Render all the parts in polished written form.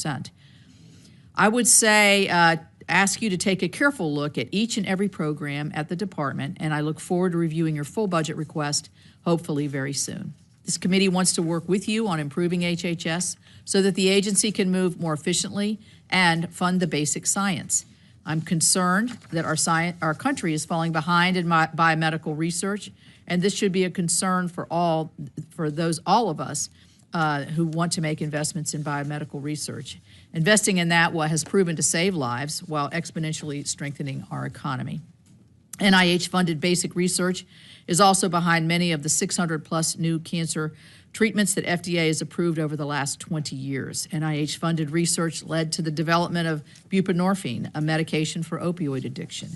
2%. I would say ask you to take a careful look at each and every program at the department, and I look forward to reviewing your full budget request, hopefully very soon. This committee wants to work with you on improving HHS so that the agency can move more efficiently and fund the basic science. I'm concerned that our country is falling behind in biomedical research, and this should be a concern for all of us who want to make investments in biomedical research. Investing in that has proven to save lives while exponentially strengthening our economy. NIH-funded basic research is also behind many of the 600-plus new cancer treatments that FDA has approved over the last 20 years. NIH-funded research led to the development of buprenorphine, a medication for opioid addiction.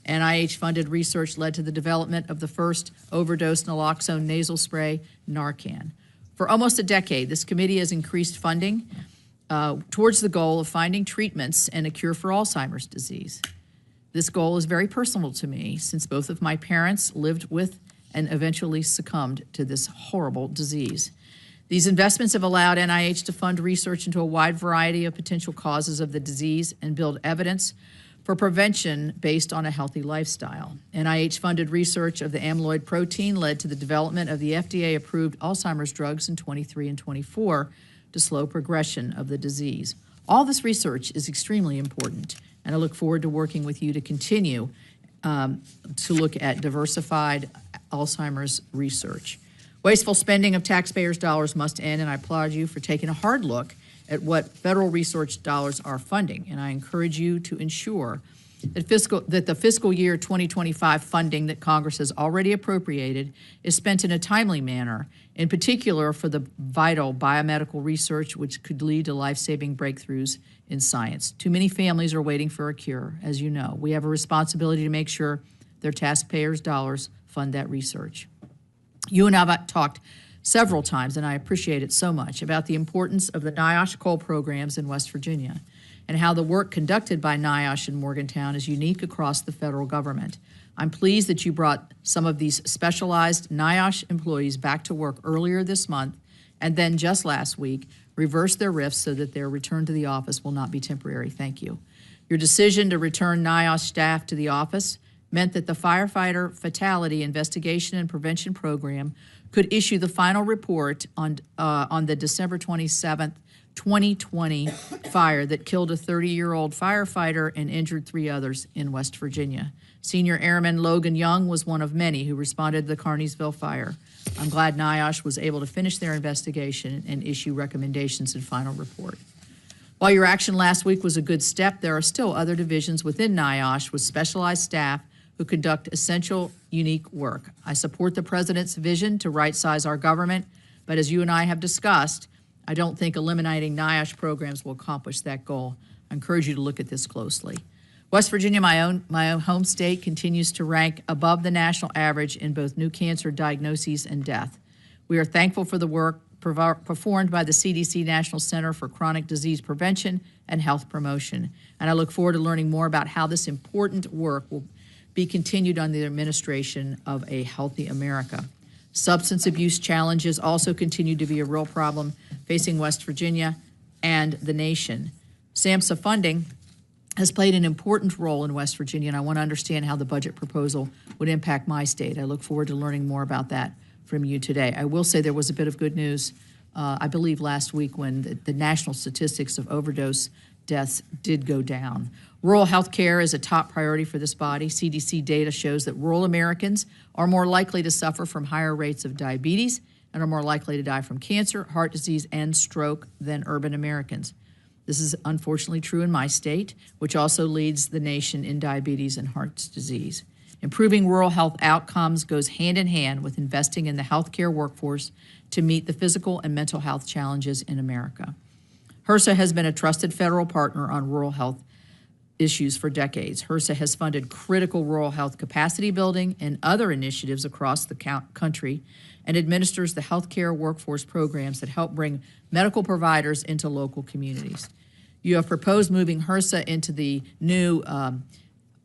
NIH-funded research led to the development of the first overdose naloxone nasal spray, Narcan. For almost a decade, this committee has increased funding towards the goal of finding treatments and a cure for Alzheimer's disease. This goal is very personal to me since both of my parents lived with and eventually succumbed to this horrible disease. These investments have allowed NIH to fund research into a wide variety of potential causes of the disease and build evidence for prevention based on a healthy lifestyle. NIH-funded research of the amyloid protein led to the development of the FDA-approved Alzheimer's drugs in 23 and 24 to slow progression of the disease. All this research is extremely important, and I look forward to working with you to continue to look at diversified Alzheimer's research. Wasteful spending of taxpayers' dollars must end, and I applaud you for taking a hard look at what federal research dollars are funding, and I encourage you to ensure that the fiscal year 2025 funding that Congress has already appropriated is spent in a timely manner, in particular for the vital biomedical research which could lead to life-saving breakthroughs in science. Too many families are waiting for a cure, as you know. We have a responsibility to make sure their taxpayers' dollars fund that research. You and I have talked several times, and I appreciate it so much, about the importance of the NIOSH coal programs in West Virginia and how the work conducted by NIOSH in Morgantown is unique across the federal government. I'm pleased that you brought some of these specialized NIOSH employees back to work earlier this month and then just last week reversed their rifts so that their return to the office will not be temporary. Thank you. Your decision to return NIOSH staff to the office meant that the Firefighter Fatality Investigation and Prevention Program could issue the final report on the December 27th, 2020 fire that killed a 30-year-old firefighter and injured 3 others in West Virginia. Senior Airman Logan Young was one of many who responded to the Carneysville fire. I'm glad NIOSH was able to finish their investigation and issue recommendations and final report. While your action last week was a good step, there are still other divisions within NIOSH with specialized staff who conduct essential, unique work. I support the President's vision to right-size our government, but as you and I have discussed, I don't think eliminating NIOSH programs will accomplish that goal. I encourage you to look at this closely. West Virginia, my own home state, continues to rank above the national average in both new cancer diagnoses and death. We are thankful for the work performed by the CDC National Center for Chronic Disease Prevention and Health Promotion, and I look forward to learning more about how this important work will be continued under the administration of a healthy America. Substance abuse challenges also continue to be a real problem facing West Virginia and the nation. SAMHSA funding has played an important role in West Virginia, and I want to understand how the budget proposal would impact my state. I look forward to learning more about that from you today. I will say there was a bit of good news, I believe last week, when the national statistics of overdose deaths did go down. Rural health care is a top priority for this body. CDC data shows that rural Americans are more likely to suffer from higher rates of diabetes and are more likely to die from cancer, heart disease, and stroke than urban Americans. This is unfortunately true in my state, which also leads the nation in diabetes and heart disease. Improving rural health outcomes goes hand in hand with investing in the healthcare workforce to meet the physical and mental health challenges in America. HRSA has been a trusted federal partner on rural health issues for decades. HRSA has funded critical rural health capacity building and other initiatives across the country and administers the healthcare workforce programs that help bring medical providers into local communities. You have proposed moving HRSA into the new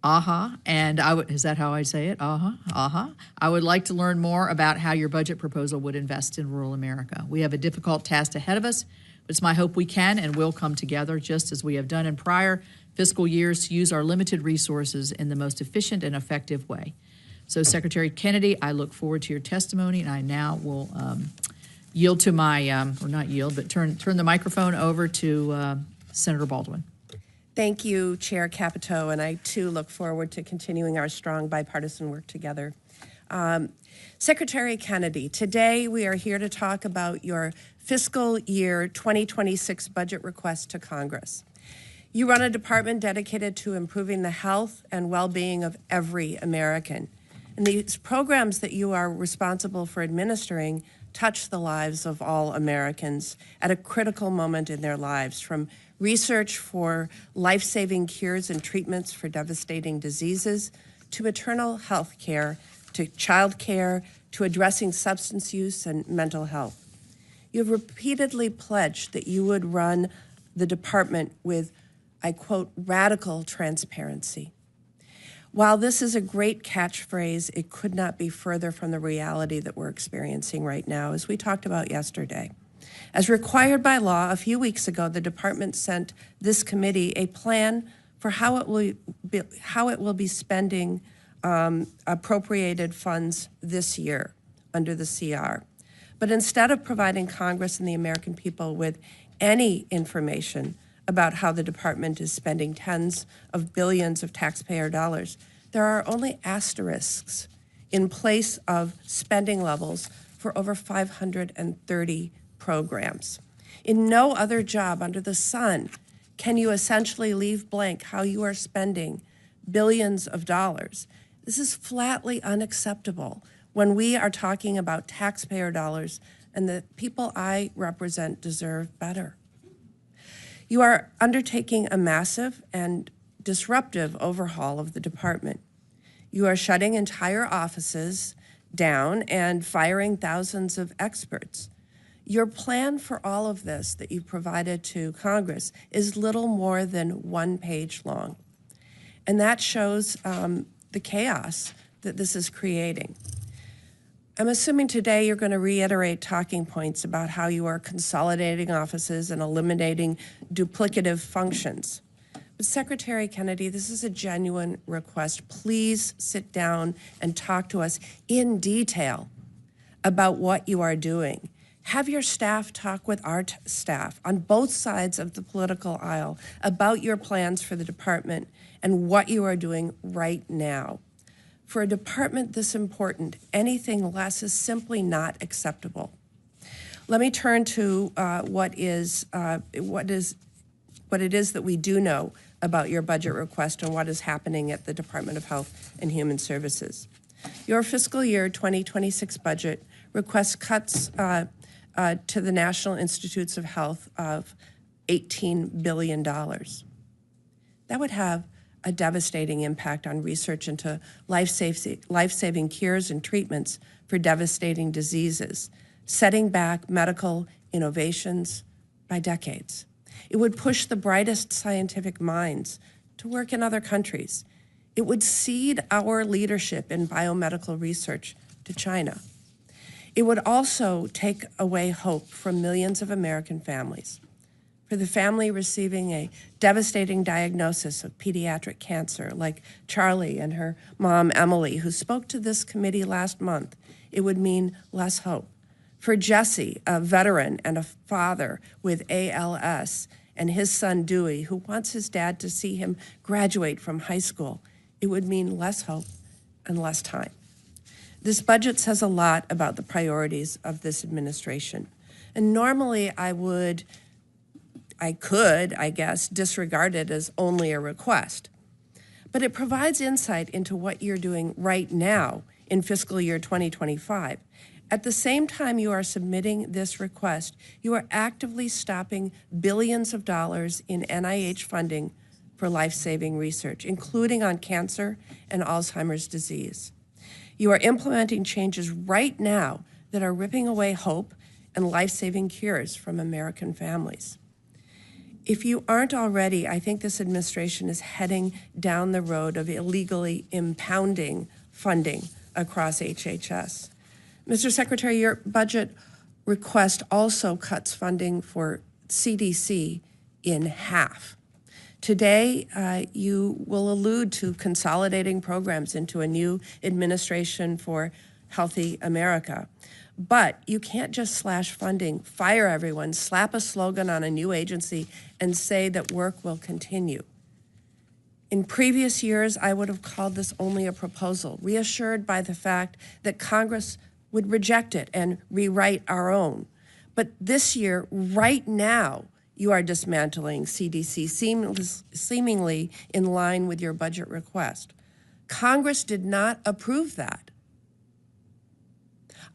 AHA, and is that how I say it? AHA. I would like to learn more about how your budget proposal would invest in rural America. We have a difficult task ahead of us. It's my hope we can and will come together, just as we have done in prior fiscal years, to use our limited resources in the most efficient and effective way. So, Secretary Kennedy, I look forward to your testimony, and I now will yield to my, or not yield, but turn the microphone over to Senator Baldwin. Thank you, Chair Capito, and I too look forward to continuing our strong bipartisan work together. Secretary Kennedy, today we are here to talk about your fiscal year 2026 budget request to Congress. You run a department dedicated to improving the health and well-being of every American. And these programs that you are responsible for administering touch the lives of all Americans at a critical moment in their lives, from research for life-saving cures and treatments for devastating diseases, to maternal health care, to child care, to addressing substance use and mental health. You have repeatedly pledged that you would run the department with, I quote, radical transparency. While this is a great catchphrase, it could not be further from the reality that we're experiencing right now, as we talked about yesterday. As required by law, a few weeks ago, the department sent this committee a plan for how it will be spending appropriated funds this year under the CR. But instead of providing Congress and the American people with any information about how the department is spending tens of billions of taxpayer dollars, there are only asterisks in place of spending levels for over 530 programs. In no other job under the sun can you essentially leave blank how you are spending billions of dollars. This is flatly unacceptable when we are talking about taxpayer dollars, and the people I represent deserve better. You are undertaking a massive and disruptive overhaul of the department. You are shutting entire offices down and firing thousands of experts. Your plan for all of this that you provided to Congress is little more than 1 page long. And that shows the chaos that this is creating. I'm assuming today you're going to reiterate talking points about how you are consolidating offices and eliminating duplicative functions. But Secretary Kennedy, this is a genuine request. Please sit down and talk to us in detail about what you are doing. Have your staff talk with our staff on both sides of the political aisle about your plans for the department and what you are doing right now. For a department this important, anything less is simply not acceptable. Let me turn to what it is that we do know about your budget request and what is happening at the Department of Health and Human Services. Your fiscal year 2026 budget requests cuts to the National Institutes of Health of $18 billion. That would have a devastating impact on research into life-saving cures and treatments for devastating diseases, setting back medical innovations by decades. It would push the brightest scientific minds to work in other countries. It would cede our leadership in biomedical research to China. It would also take away hope from millions of American families. For the family receiving a devastating diagnosis of pediatric cancer, like Charlie and her mom, Emily, who spoke to this committee last month, it would mean less hope. For Jesse, a veteran and a father with ALS, and his son, Dewey, who wants his dad to see him graduate from high school, it would mean less hope and less time. This budget says a lot about the priorities of this administration. And normally I could, disregard it as only a request. But it provides insight into what you're doing right now in fiscal year 2025. At the same time you are submitting this request, you are actively stopping billions of dollars in NIH funding for life-saving research, including on cancer and Alzheimer's disease. You are implementing changes right now that are ripping away hope and life-saving cures from American families. If you aren't already, I think this administration is heading down the road of illegally impounding funding across HHS. Mr. Secretary, your budget request also cuts funding for CDC in half. Today, you will allude to consolidating programs into a new administration for Healthy America. But you can't just slash funding, fire everyone, slap a slogan on a new agency, and say that work will continue. In previous years, I would have called this only a proposal, reassured by the fact that Congress would reject it and rewrite our own. But this year, right now, you are dismantling CDC, seemingly in line with your budget request. Congress did not approve that.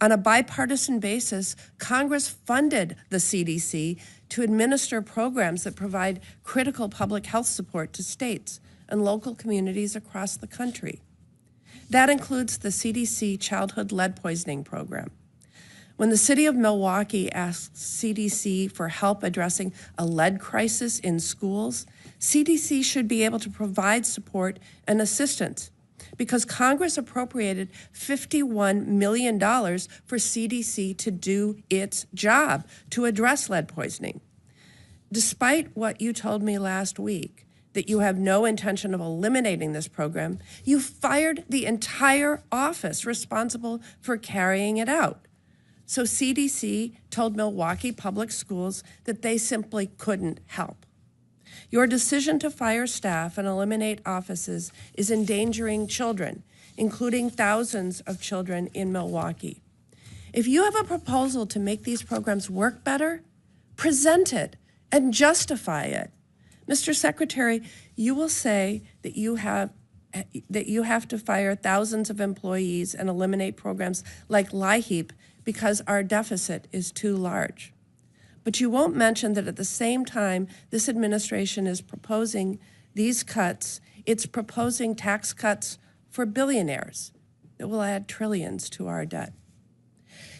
On a bipartisan basis, Congress funded the CDC to administer programs that provide critical public health support to states and local communities across the country. That includes the CDC Childhood Lead Poisoning Program. When the city of Milwaukee asked CDC for help addressing a lead crisis in schools, CDC should be able to provide support and assistance because Congress appropriated $51 million for CDC to do its job to address lead poisoning. Despite what you told me last week, that you have no intention of eliminating this program, you fired the entire office responsible for carrying it out. So CDC told Milwaukee Public Schools that they simply couldn't help. Your decision to fire staff and eliminate offices is endangering children, including thousands of children in Milwaukee. If you have a proposal to make these programs work better, present it and justify it. Mr. Secretary, you will say that you have to fire thousands of employees and eliminate programs like LIHEAP because our deficit is too large. But you won't mention that at the same time this administration is proposing these cuts, it's proposing tax cuts for billionaires that will add trillions to our debt.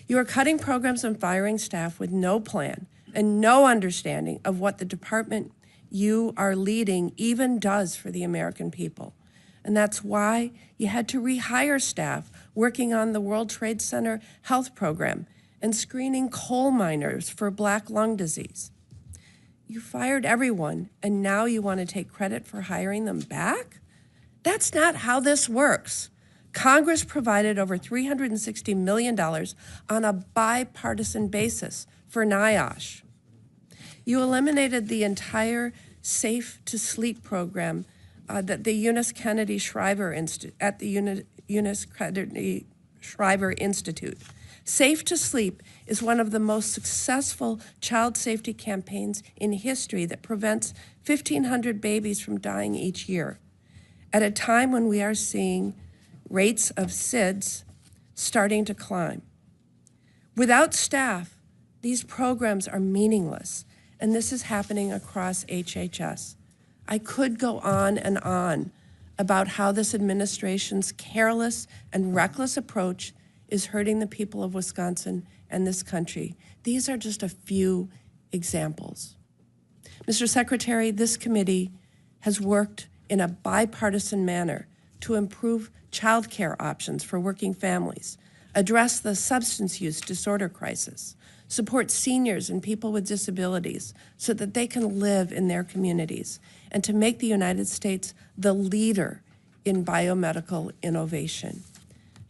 You are cutting programs and firing staff with no plan and no understanding of what the department you are leading even does for the American people. And that's why you had to rehire staff working on the World Trade Center health program and screening coal miners for black lung disease. You fired everyone, and now you want to take credit for hiring them back? That's not how this works. Congress provided over $360 million on a bipartisan basis for NIOSH. You eliminated the entire Safe to Sleep program that the Eunice Kennedy Shriver Institute. Safe to Sleep is one of the most successful child safety campaigns in history that prevents 1,500 babies from dying each year, at a time when we are seeing rates of SIDS starting to climb. Without staff, these programs are meaningless, and this is happening across HHS. I could go on and on about how this administration's careless and reckless approach is hurting the people of Wisconsin and this country. These are just a few examples. Mr. Secretary, this committee has worked in a bipartisan manner to improve child care options for working families, address the substance use disorder crisis, support seniors and people with disabilities so that they can live in their communities, and to make the United States the leader in biomedical innovation.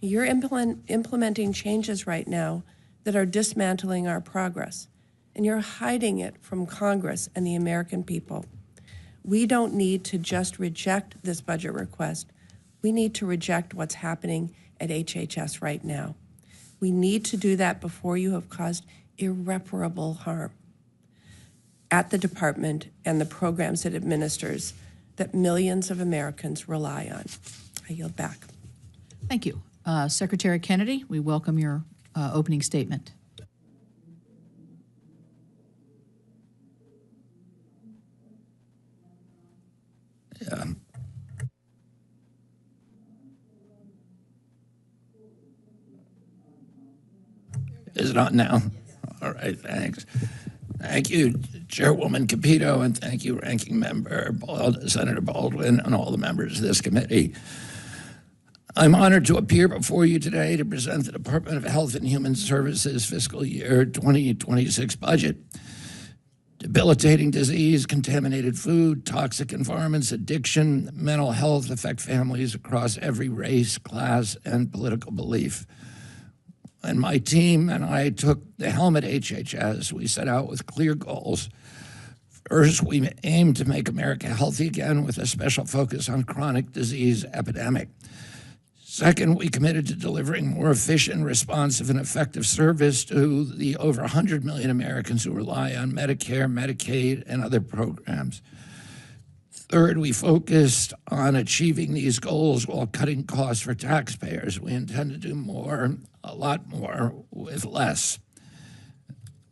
You're implementing changes right now that are dismantling our progress, and you're hiding it from Congress and the American people. We don't need to just reject this budget request. We need to reject what's happening at HHS right now. We need to do that before you have caused irreparable harm at the department and the programs it administers that millions of Americans rely on. I yield back. Thank you. Secretary Kennedy, we welcome your opening statement. Is it on now? All right, thanks. Thank you, Chairwoman Capito, and thank you, Ranking Member Senator Baldwin, and all the members of this committee. I'm honored to appear before you today to present the Department of Health and Human Services fiscal year 2026 budget. Debilitating disease, contaminated food, toxic environments, addiction, mental health affect families across every race, class, and political belief. When my team and I took the helm at HHS, we set out with clear goals. First, we aimed to make America healthy again with a special focus on chronic disease epidemic. Second, we committed to delivering more efficient, responsive, and effective service to the over 100 million Americans who rely on Medicare, Medicaid, and other programs. Third, we focused on achieving these goals while cutting costs for taxpayers. We intend to do more, a lot more, with less.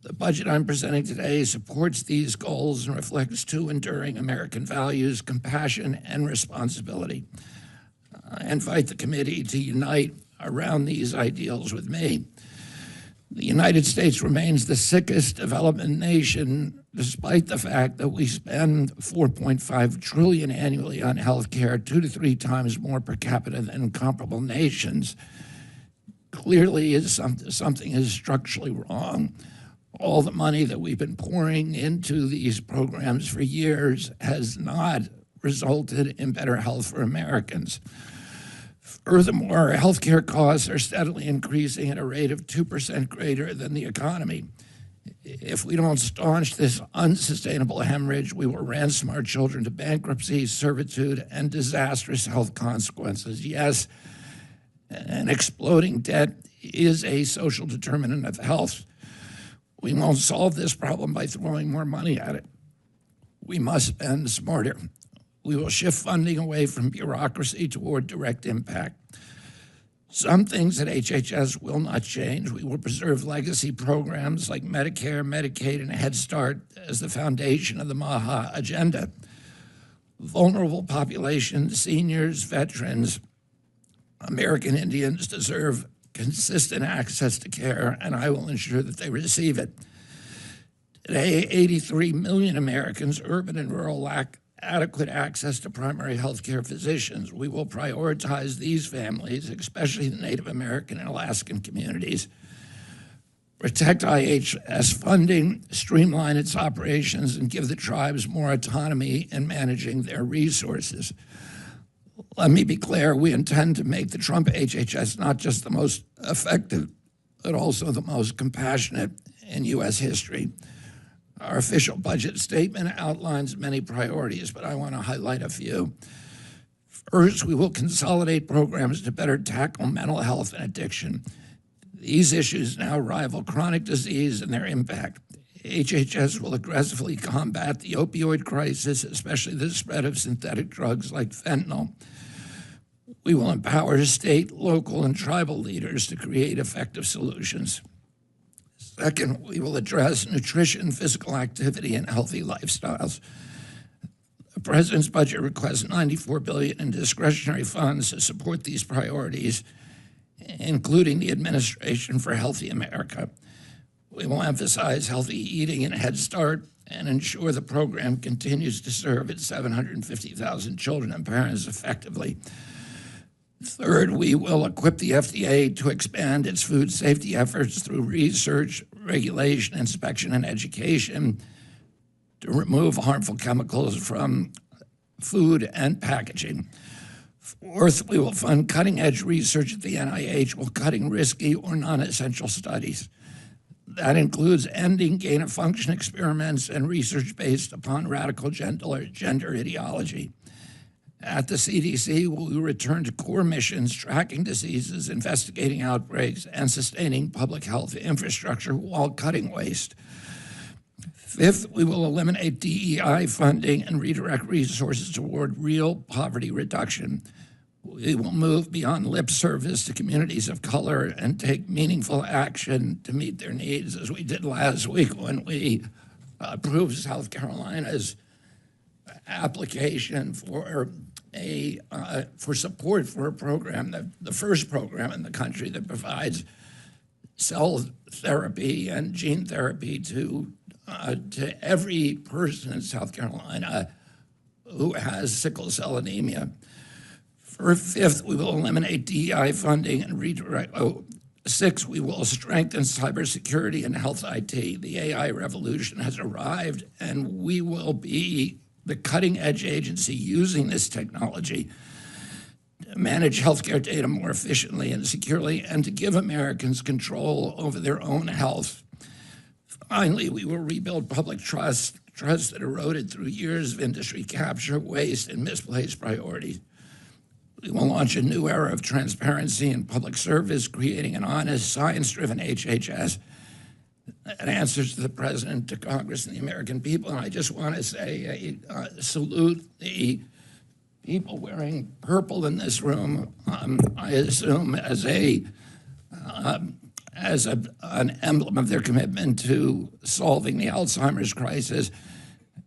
The budget I'm presenting today supports these goals and reflects two enduring American values: compassion and responsibility. I invite the committee to unite around these ideals with me. The United States remains the sickest developing nation, despite the fact that we spend $4.5 trillion annually on health care, 2 to 3 times more per capita than comparable nations. Clearly, something is structurally wrong. All the money that we've been pouring into these programs for years has not resulted in better health for Americans. Furthermore, healthcare costs are steadily increasing at a rate of 2% greater than the economy. If we don't staunch this unsustainable hemorrhage, we will ransom our children to bankruptcy, servitude, and disastrous health consequences. Yes, an exploding debt is a social determinant of health. We won't solve this problem by throwing more money at it. We must spend smarter. We will shift funding away from bureaucracy toward direct impact. Some things at HHS will not change. We will preserve legacy programs like Medicare, Medicaid, and Head Start as the foundation of the MAHA agenda. Vulnerable populations, seniors, veterans, American Indians deserve consistent access to care, and I will ensure that they receive it. Today, 83 million Americans, urban and rural, lack adequate access to primary health care physicians. We will prioritize these families, especially the Native American and Alaskan communities. Protect IHS funding, streamline its operations, and give the tribes more autonomy in managing their resources. Let me be clear, we intend to make the Trump HHS not just the most effective, but also the most compassionate in U.S. history. Our official budget statement outlines many priorities, but I want to highlight a few. First, we will consolidate programs to better tackle mental health and addiction. These issues now rival chronic disease and their impact. HHS will aggressively combat the opioid crisis, especially the spread of synthetic drugs like fentanyl. We will empower state, local, and tribal leaders to create effective solutions. Second, we will address nutrition, physical activity, and healthy lifestyles. The President's budget requests $94 billion in discretionary funds to support these priorities, including the Administration for Healthy America. We will emphasize healthy eating and Head Start and ensure the program continues to serve its 750,000 children and parents effectively. Third, we will equip the FDA to expand its food safety efforts through research, regulation, inspection, and education to remove harmful chemicals from food and packaging. Fourth, we will fund cutting-edge research at the NIH while cutting risky or non-essential studies. That includes ending gain-of-function experiments and research based upon radical gender ideology. At the CDC, we will return to core missions, tracking diseases, investigating outbreaks, and sustaining public health infrastructure while cutting waste. Fifth, we will eliminate DEI funding and redirect resources toward real poverty reduction. We will move beyond lip service to communities of color and take meaningful action to meet their needs, as we did last week when we approved South Carolina's application for support for a program, the first program in the country that provides cell therapy and gene therapy to every person in South Carolina who has sickle cell anemia. For fifth, we will eliminate DEI funding and redirect. 6, we will strengthen cybersecurity and health IT. The AI revolution has arrived, and we will be the cutting-edge agency using this technology to manage healthcare data more efficiently and securely, and to give Americans control over their own health. Finally, we will rebuild public trust that eroded through years of industry capture, waste, and misplaced priorities. We will launch a new era of transparency and public service, creating an honest, science-driven HHS that answers to the President, to Congress, and the American people. And I just want to say, salute the people wearing purple in this room. I assume as an emblem of their commitment to solving the Alzheimer's crisis.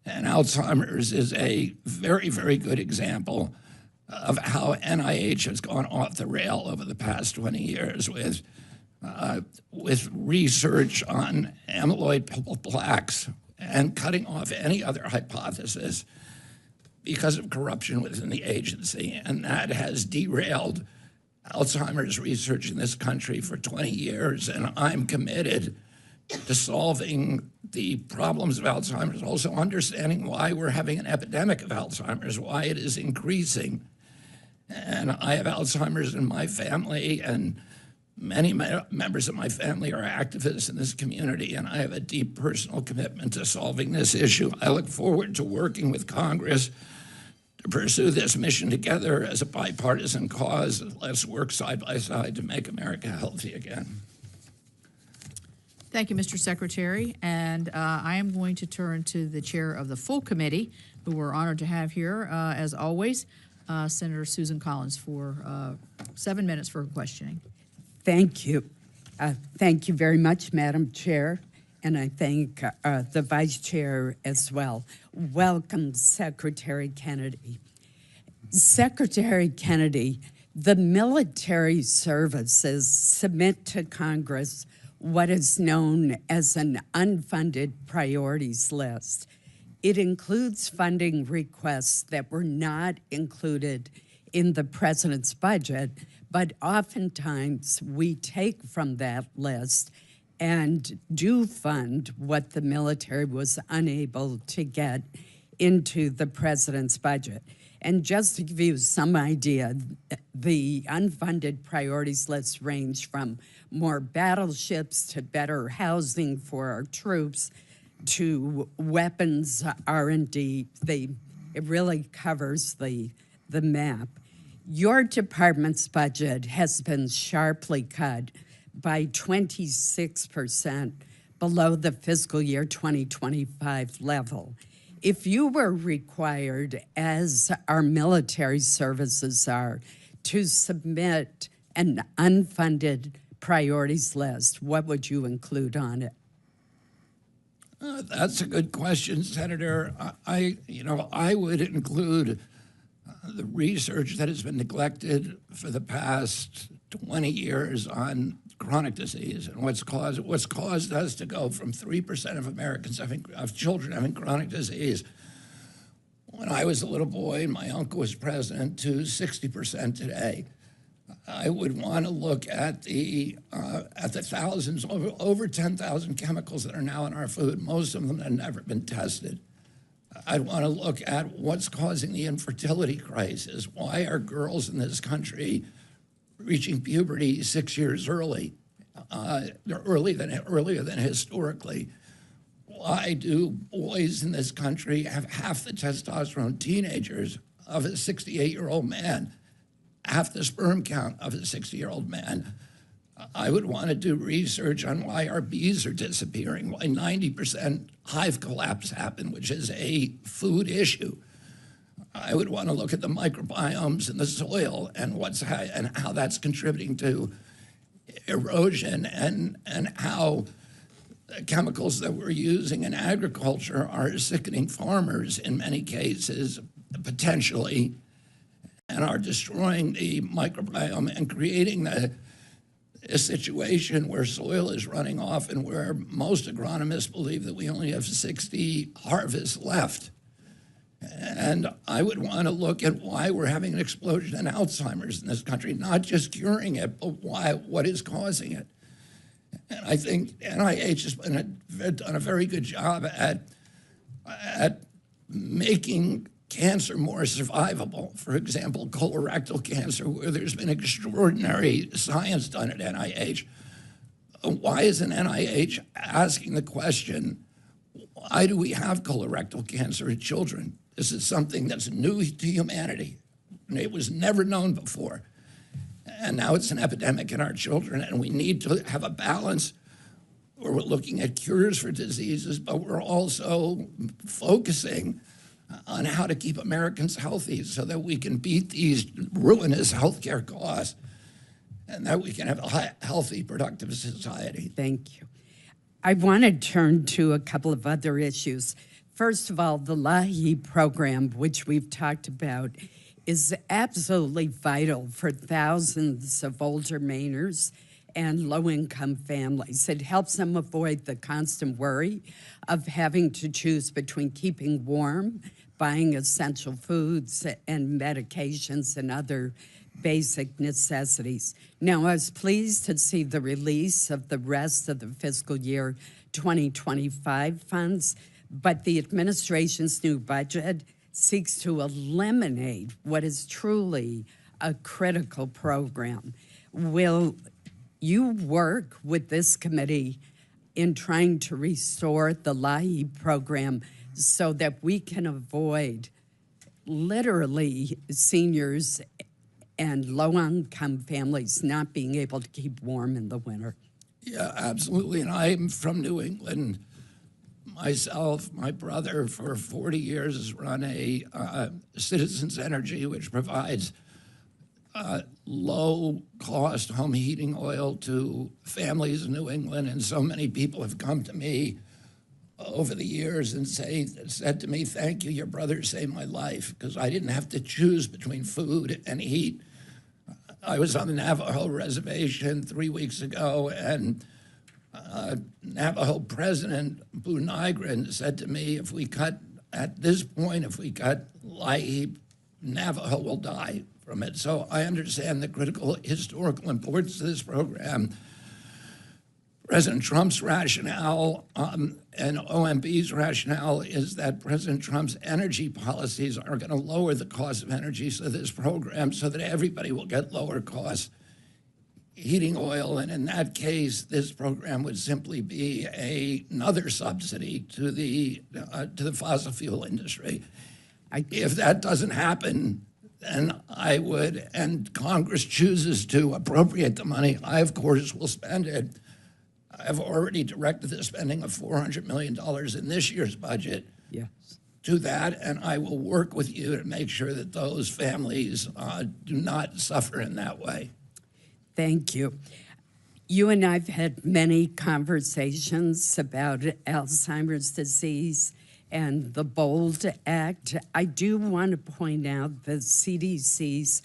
And Alzheimer's is a very, very good example of how NIH has gone off the rail over the past 20 years with research on amyloid plaques and cutting off any other hypothesis because of corruption within the agency. And that has derailed Alzheimer's research in this country for 20 years. And I'm committed to solving the problems of Alzheimer's, also understanding why we're having an epidemic of Alzheimer's, why it is increasing. And I have Alzheimer's in my family, and many members of my family are activists in this community, and I have a deep personal commitment to solving this issue. I look forward to working with Congress to pursue this mission together as a bipartisan cause. Let's work side by side to make America healthy again. Thank you, Mr. Secretary. And I am going to turn to the chair of the full committee, who we're honored to have here, as always, Senator Susan Collins, for 7 minutes for questioning. Thank you. Thank you very much, Madam Chair, and I thank the Vice Chair as well. Welcome, Secretary Kennedy. Secretary Kennedy, the military services submit to Congress what is known as an unfunded priorities list. It includes funding requests that were not included in the President's budget, but oftentimes we take from that list and do fund what the military was unable to get into the President's budget. And just to give you some idea, the unfunded priorities list range from more battleships to better housing for our troops to weapons R&D. It really covers the map. Your department's budget has been sharply cut by 26% below the fiscal year 2025 level. If you were required, as our military services are, to submit an unfunded priorities list, what would you include on it? That's a good question, Senator. I would include the research that has been neglected for the past 20 years on chronic disease and what's caused us to go from 3% of Americans of children having chronic disease when I was a little boy and my uncle was president to 60% today. I would want to look at the thousands, over 10,000 chemicals that are now in our food. Most of them have never been tested. I'd want to look at what's causing the infertility crisis. Why are girls in this country reaching puberty 6 years early? They're earlier than historically. Why do boys in this country have half the testosterone teenagers of a 68-year-old man? Half the sperm count of a 60-year-old man. I would want to do research on why our bees are disappearing, why 90% hive collapse happened, which is a food issue. I would want to look at the microbiomes in the soil and how that's contributing to erosion and how the chemicals that we're using in agriculture are sickening farmers in many cases, potentially, and are destroying the microbiome and creating a situation where soil is running off and where most agronomists believe that we only have 60 harvests left. And I would want to look at why we're having an explosion in Alzheimer's in this country, not just curing it, but what is causing it. And I think NIH has done a very good job at making cancer more survivable. For example, colorectal cancer, where there's been extraordinary science done at NIH. Why isn't NIH asking the question, why do we have colorectal cancer in children? This is something that's new to humanity. It was never known before. And now it's an epidemic in our children, and we need to have a balance where we're looking at cures for diseases, but we're also focusing on how to keep Americans healthy so that we can beat these ruinous healthcare costs and that we can have a healthy, productive society. Thank you. I want to turn to a couple of other issues. First of all, the LAHI program, which we've talked about, is absolutely vital for thousands of older Mainers and low-income families. It helps them avoid the constant worry of having to choose between keeping warm, buying essential foods and medications and other basic necessities. Now, I was pleased to see the release of the rest of the fiscal year 2025 funds, but the administration's new budget seeks to eliminate what is truly a critical program. Will you work with this committee in trying to restore the LAHI program so that we can avoid literally seniors and low-income families not being able to keep warm in the winter? Yeah, absolutely. And I'm from New England. Myself, my brother, for 40 years has run a Citizens Energy, which provides low-cost home heating oil to families in New England. And so many people have come to me over the years and said to me, "Thank you, your brother saved my life," because I didn't have to choose between food and heat. I was on the Navajo reservation 3 weeks ago, and Navajo President Boo Nygren said to me, if we cut LAHI, Navajo will die from it. So I understand the critical historical importance of this program. President Trump's rationale and OMB's rationale is that President Trump's energy policies are going to lower the cost of energy, so this program, so that everybody will get lower cost heating oil. And in that case, this program would simply be another subsidy to the fossil fuel industry. If that doesn't happen, then I would, and Congress chooses to appropriate the money, I, of course, will spend it. I've already directed the spending of $400 million in this year's budget to that, and I will work with you to make sure that those families do not suffer in that way. Thank you. You and I have had many conversations about Alzheimer's disease and the BOLD Act. I do want to point out the CDC's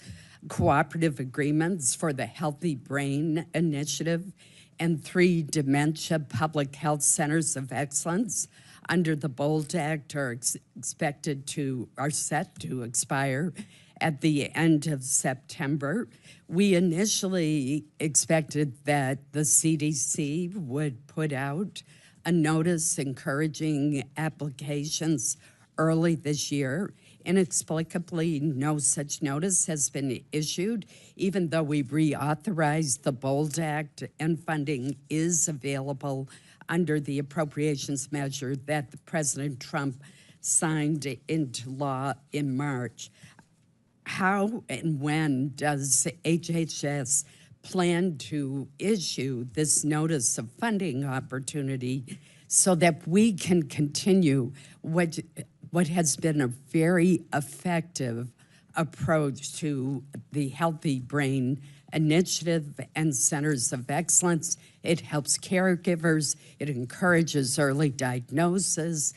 cooperative agreements for the Healthy Brain Initiative and 3 dementia public health centers of excellence under the BOLD Act are set to expire at the end of September. We initially expected that the CDC would put out a notice encouraging applications early this year. Inexplicably, no such notice has been issued, even though we reauthorized the BOLD Act and funding is available under the appropriations measure that President Trump signed into law in March. How and when does HHS plan to issue this notice of funding opportunity so that we can continue what has been a very effective approach to the Healthy Brain Initiative and Centers of Excellence? It helps caregivers. It encourages early diagnosis.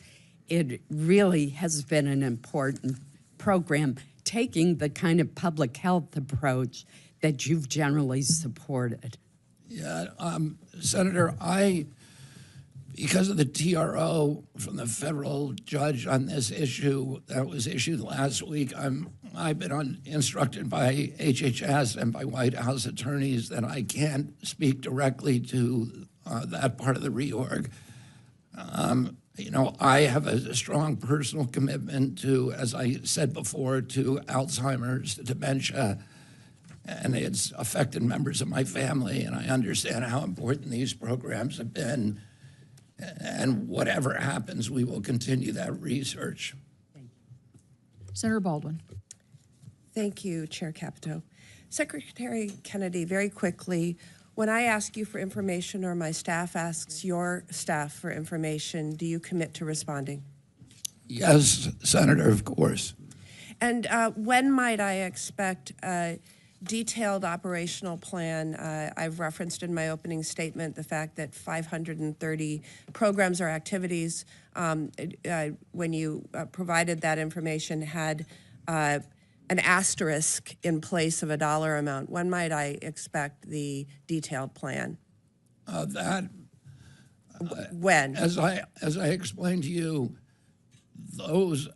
It really has been an important program, taking the kind of public health approach that you've generally supported. Yeah, Senator, I because of the TRO from the federal judge on this issue that was issued last week, I've been instructed by HHS and by White House attorneys that I can't speak directly to that part of the reorg. I have a strong personal commitment to, as I said before, to Alzheimer's, to dementia, and it's affected members of my family, and I understand how important these programs have been. And whatever happens, we will continue that research. Senator Baldwin. Thank you, Chair Capito. Secretary Kennedy, very quickly, when I ask you for information or my staff asks your staff for information, do you commit to responding? Yes, Senator, of course. And when might I expect a detailed operational plan? I've referenced in my opening statement the fact that 530 programs or activities, when you provided that information, had an asterisk in place of a dollar amount. When might I expect the detailed plan? When? As I explained to you, those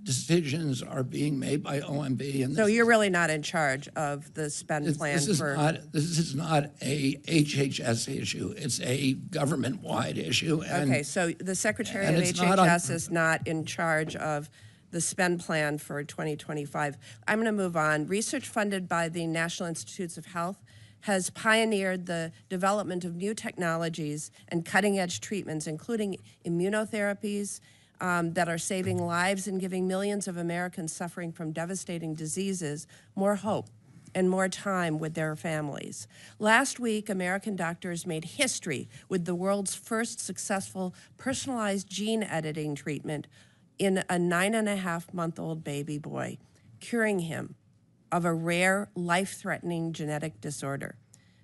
decisions are being made by OMB, and So you're really not in charge of the spend plan this is not a HHS issue. It's a government-wide issue. And, okay, so the Secretary of it's HHS is not in charge of the spend plan for 2025. I'm going to move on. Research funded by the National Institutes of Health has pioneered the development of new technologies and cutting-edge treatments, including immunotherapies, that are saving lives and giving millions of Americans suffering from devastating diseases more hope and more time with their families. Last week, American doctors made history with the world's first successful personalized gene editing treatment in a 9.5-month-old baby boy, curing him of a rare, life-threatening genetic disorder.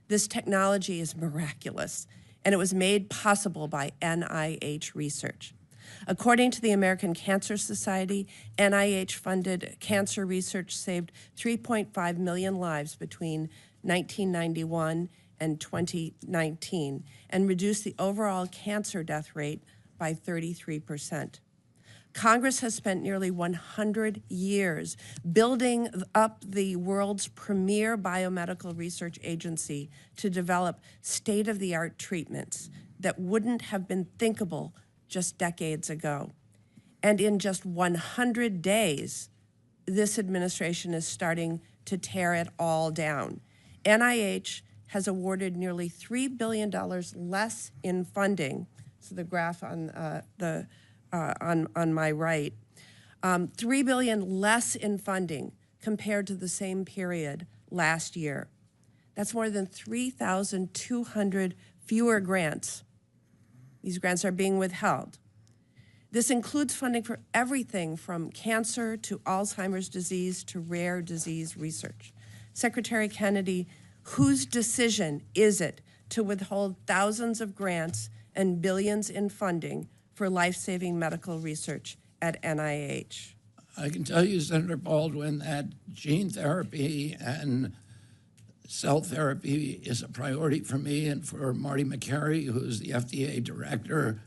This technology is miraculous, and it was made possible by NIH research. According to the American Cancer Society, NIH-funded cancer research saved 3.5 million lives between 1991 and 2019 and reduced the overall cancer death rate by 33%. Congress has spent nearly 100 years building up the world's premier biomedical research agency to develop state-of-the-art treatments that wouldn't have been thinkable just decades ago. And in just 100 days, this administration is starting to tear it all down. NIH has awarded nearly $3 billion less in funding. So the graph on on my right, $3 billion less in funding compared to the same period last year. That's more than 3,200 fewer grants. These grants are being withheld. This includes funding for everything from cancer to Alzheimer's disease to rare disease research. Secretary Kennedy, whose decision is it to withhold thousands of grants and billions in funding for life-saving medical research at NIH? I can tell you, Senator Baldwin, that gene therapy and cell therapy is a priority for me and for Marty McCary, who's the FDA director.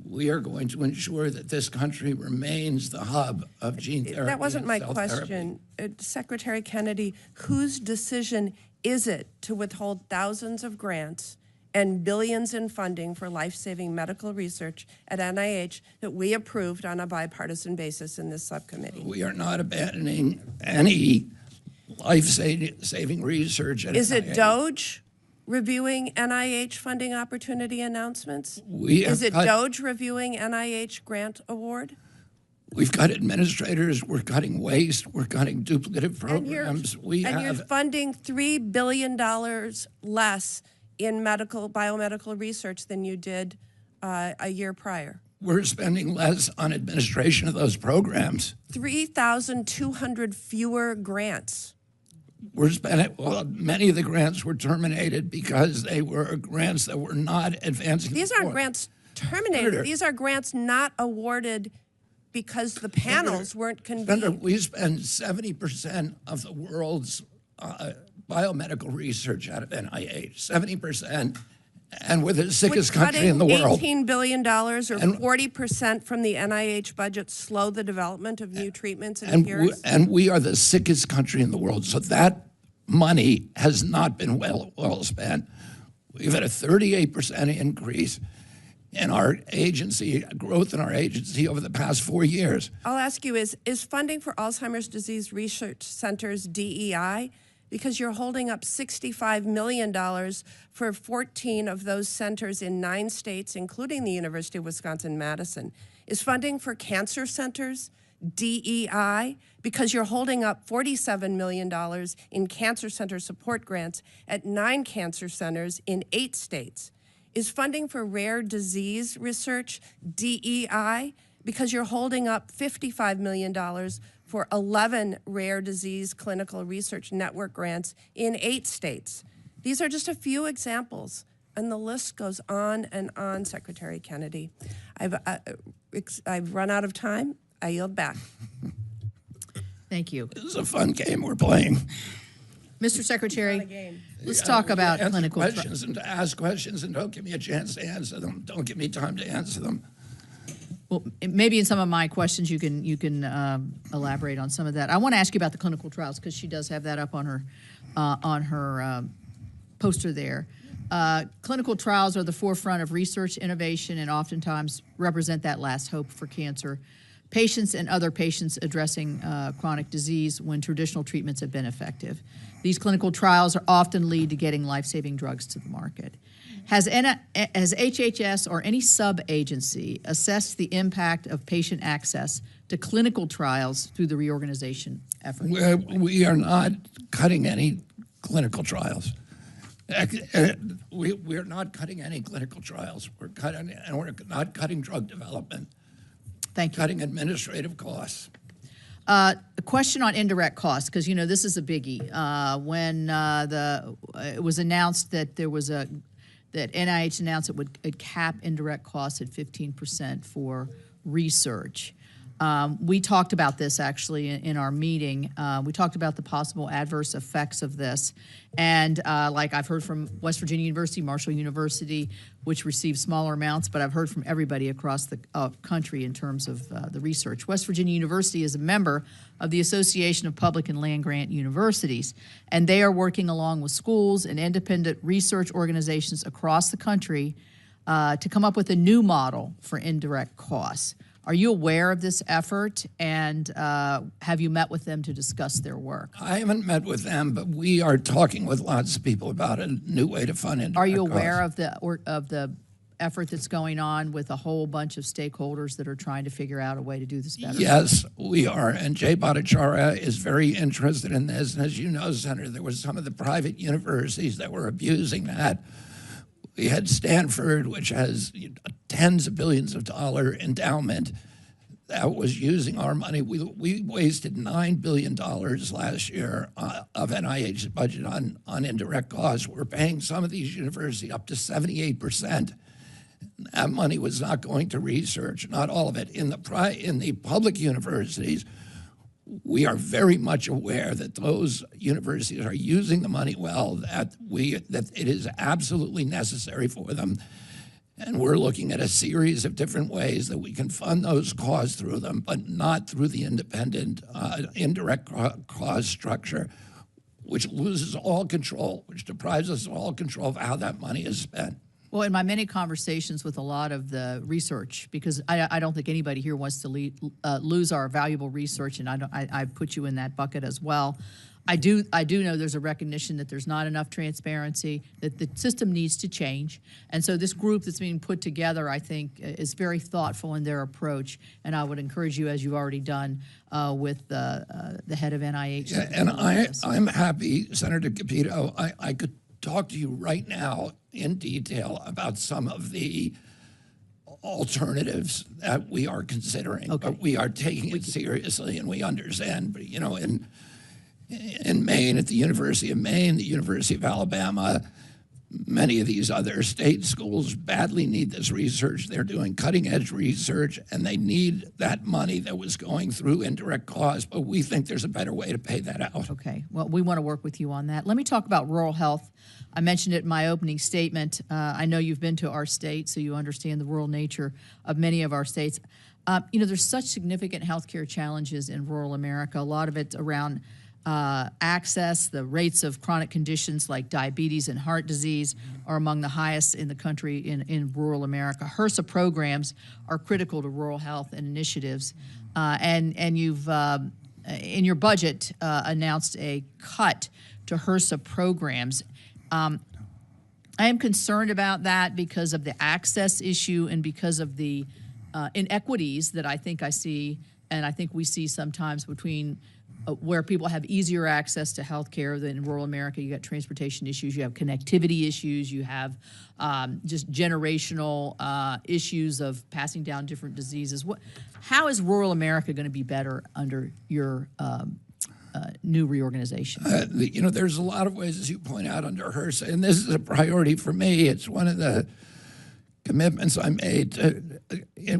We are going to ensure that this country remains the hub of gene therapy. That wasn't my cell question. Secretary Kennedy, whose decision is it to withhold thousands of grants and billions in funding for life-saving medical research at NIH that we approved on a bipartisan basis in this subcommittee? We are not abandoning any life-saving research at Is NIH. it DOJ reviewing NIH funding opportunity announcements? Is it cut, DOJ reviewing NIH grant award? We've got administrators, we're cutting waste, we're cutting duplicative programs. You're funding $3 billion less in biomedical research than you did a year prior. We're spending less on administration of those programs. 3,200 fewer grants. We're spending, well, many of the grants were terminated because they were grants that were not advancing. These aren't grants terminated. These are grants not awarded because the panels weren't convened. We spend 70% of the world's biomedical research out of NIH, 70%, And we're the sickest Would country in the cutting world. $18 billion or 40% from the NIH budget slow the development of new treatments and cures? And we are the sickest country in the world. So that money has not been well spent. We've had a 38% increase in our agency, growth in our agency over the past 4 years. I'll ask you, is funding for Alzheimer's disease research centers DEI? Because you're holding up $65 million for 14 of those centers in 9 states, including the University of Wisconsin-Madison. Is funding for cancer centers DEI? Because you're holding up $47 million in cancer center support grants at 9 cancer centers in 8 states. Is funding for rare disease research DEI? Because you're holding up $55 million for 11 rare disease clinical research network grants in 8 states. These are just a few examples, and the list goes on and on, Secretary Kennedy. I've run out of time. I yield back. Thank you. This is a fun game we're playing. Mr. Secretary, let's talk about Answer clinical questions and to ask questions and don't give me a chance to answer them. Don't give me time to answer them. Well, maybe in some of my questions you can elaborate on some of that. I want to ask you about the clinical trials because she does have that up on her poster there. Clinical trials are the forefront of research, innovation, and oftentimes represent that last hope for cancer patients and other patients addressing chronic disease when traditional treatments have been effective. These clinical trials are often lead to getting life-saving drugs to the market. Has HHS or any sub-agency assessed the impact of patient access to clinical trials through the reorganization effort? We are not cutting any clinical trials. We're not cutting any clinical trials. We're not cutting drug development. Thank you. Cutting administrative costs. A question on indirect costs, because this is a biggie. When it was announced that that NIH announced it would cap indirect costs at 15% for research. We talked about this actually in our meeting. We talked about the possible adverse effects of this. And like I've heard from West Virginia University, Marshall University, which receive smaller amounts, but I've heard from everybody across the country in terms of the research. West Virginia University is a member of the Association of Public and Land-Grant Universities, and they are working along with schools and independent research organizations across the country to come up with a new model for indirect costs. Are you aware of this effort, and have you met with them to discuss their work? I haven't met with them, but we are talking with lots of people about a new way to fund indirect Are you aware costs. of the effort that's going on with a whole bunch of stakeholders that are trying to figure out a way to do this better? Yes, we are. And Jay Bhattacharya is very interested in this. And as you know, Senator, there was some of the private universities that were abusing that. We had Stanford, which has tens of billions of dollars endowment that was using our money. We wasted $9 billion last year of NIH's budget on indirect costs. We're paying some of these universities up to 78%. That money was not going to research, not all of it. In the public universities, we are very much aware that those universities are using the money well, that it is absolutely necessary for them. And we're looking at a series of different ways that we can fund those costs through them, but not through the independent indirect cost structure, which loses all control, which deprives us of all control of how that money is spent. Well, in my many conversations with a lot of the research, because I don't think anybody here wants to lose our valuable research, and I put you in that bucket as well. I do know there's a recognition that there's not enough transparency, that the system needs to change. And so this group that's being put together, I think, is very thoughtful in their approach. And I would encourage you, as you've already done with the head of NIH. Yeah, and I'm happy, Senator Capito, I could talk to you right now in detail about some of the alternatives that we are considering. Okay. But we are taking it seriously, and we understand. But, in Maine, at the University of Maine, the University of Alabama, Many of these other state schools badly need this research. They're doing cutting-edge research, and they need that money that was going through indirect costs, but we think there's a better way to pay that out. Okay, well, we want to work with you on that. Let me talk about rural health. I mentioned it in my opening statement. I know you've been to our state, so you understand the rural nature of many of our states. There's such significant healthcare challenges in rural America. A lot of it around access. The rates of chronic conditions like diabetes and heart disease are among the highest in the country in rural America. HRSA programs are critical to rural health and initiatives. And you've, in your budget, announced a cut to HRSA programs. I am concerned about that because of the access issue and because of the inequities that I think I see, and I think we see sometimes between where people have easier access to health care than in rural America. You got transportation issues, you have connectivity issues, you have just generational issues of passing down different diseases. How is rural America going to be better under your new reorganization? There's a lot of ways, as you point out, under HRSA, and this is a priority for me. It's one of the commitments I made.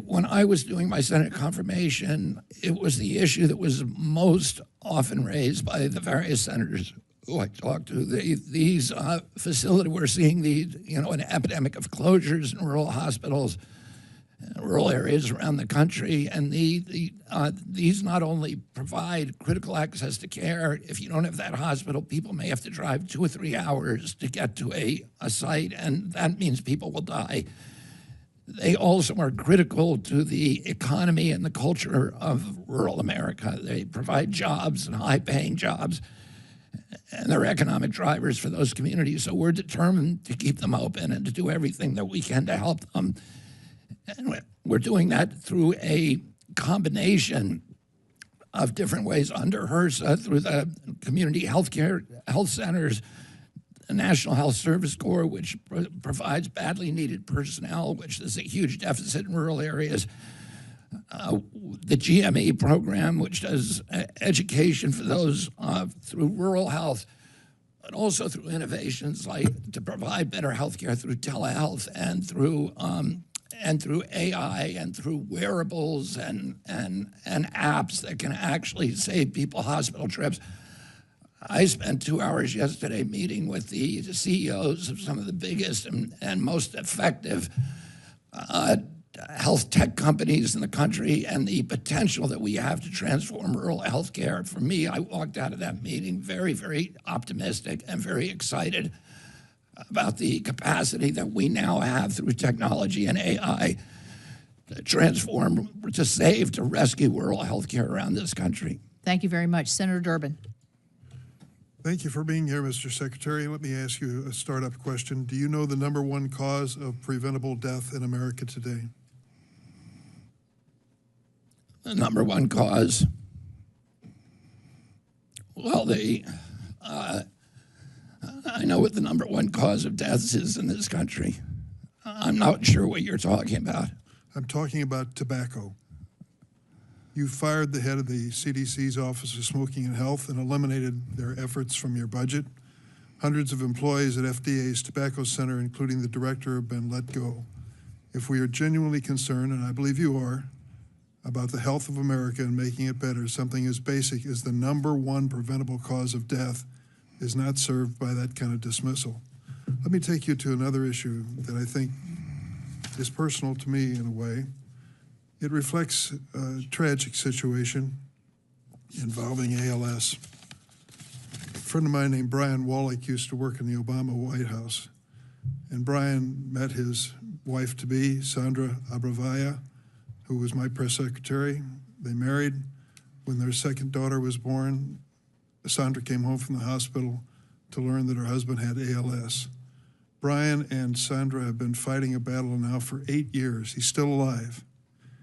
When I was doing my Senate confirmation, it was the issue that was most often raised by the various senators who I talked to. These facilities, we're seeing an epidemic of closures in rural hospitals, rural areas around the country, and these not only provide critical access to care. If you don't have that hospital, people may have to drive 2 or 3 hours to get to a site, and that means people will die. They also are critical to the economy and the culture of rural America. They provide jobs and high-paying jobs, and they're economic drivers for those communities. So we're determined to keep them open and to do everything that we can to help them. And we're doing that through a combination of different ways under HRSA, through the community health centers, the National Health Service Corps, which provides badly needed personnel, which is a huge deficit in rural areas. The GME program, which does education for those through rural health, but also through innovations like to provide better health care through telehealth and through AI and through wearables and apps that can actually save people hospital trips. I spent 2 hours yesterday meeting with the CEOs of some of the biggest and most effective health tech companies in the country, and the potential that we have to transform rural health care. For me, I walked out of that meeting very, very optimistic and very excited about the capacity that we now have through technology and AI to transform, to save, to rescue rural health care around this country. Thank you very much. Senator Durbin. Thank you for being here, Mr. Secretary. Let me ask you a startup question. Do you know the #1 cause of preventable death in America today? The #1 cause? Well, I know what the #1 cause of deaths is in this country. I'm not sure what you're talking about. I'm talking about tobacco. You fired the head of the CDC's Office of Smoking and Health and eliminated their efforts from your budget. Hundreds of employees at FDA's Tobacco Center, including the director, have been let go. If we are genuinely concerned, and I believe you are, about the health of America and making it better, something as basic as the #1 preventable cause of death is not served by that kind of dismissal. Let me take you to another issue that I think is personal to me in a way. It reflects a tragic situation involving ALS. A friend of mine named Brian Wallach used to work in the Obama White House, and Brian met his wife-to-be, Sandra Abravaya, who was my press secretary. They married. When their second daughter was born, Sandra came home from the hospital to learn that her husband had ALS. Brian and Sandra have been fighting a battle now for 8 years. He's still alive.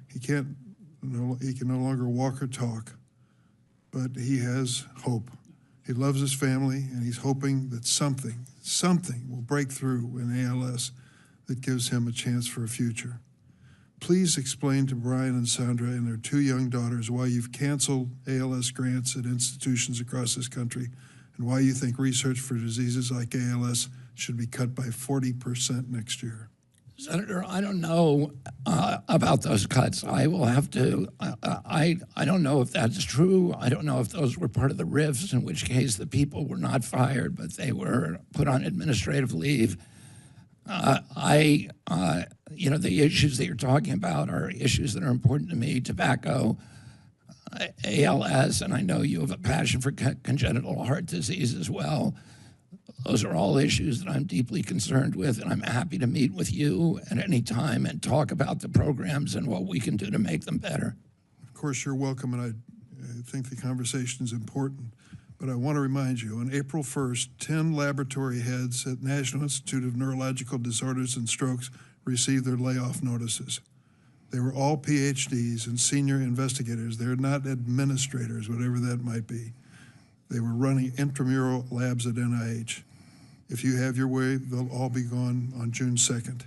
He can no longer walk or talk, but he has hope. He loves his family, and he's hoping that something will break through in ALS that gives him a chance for a future. Please explain to Brian and Sandra and their 2 young daughters why you've canceled ALS grants at institutions across this country and why you think research for diseases like ALS should be cut by 40% next year. Senator, I don't know about those cuts. I will have to, I don't know if that's true. I don't know if those were part of the rifts, in which case the people were not fired, but they were put on administrative leave. You know, the issues that you're talking about are issues that are important to me: tobacco, ALS, and I know you have a passion for congenital heart disease as well. Those are all issues that I'm deeply concerned with, and I'm happy to meet with you at any time and talk about the programs and what we can do to make them better. Of course, you're welcome, and I think the conversation is important. But I want to remind you, on April 1st, 10 laboratory heads at National Institute of Neurological Disorders and Strokes received their layoff notices. They were all PhDs and senior investigators. They're not administrators, whatever that might be. They were running intramural labs at NIH. If you have your way, they'll all be gone on June 2nd.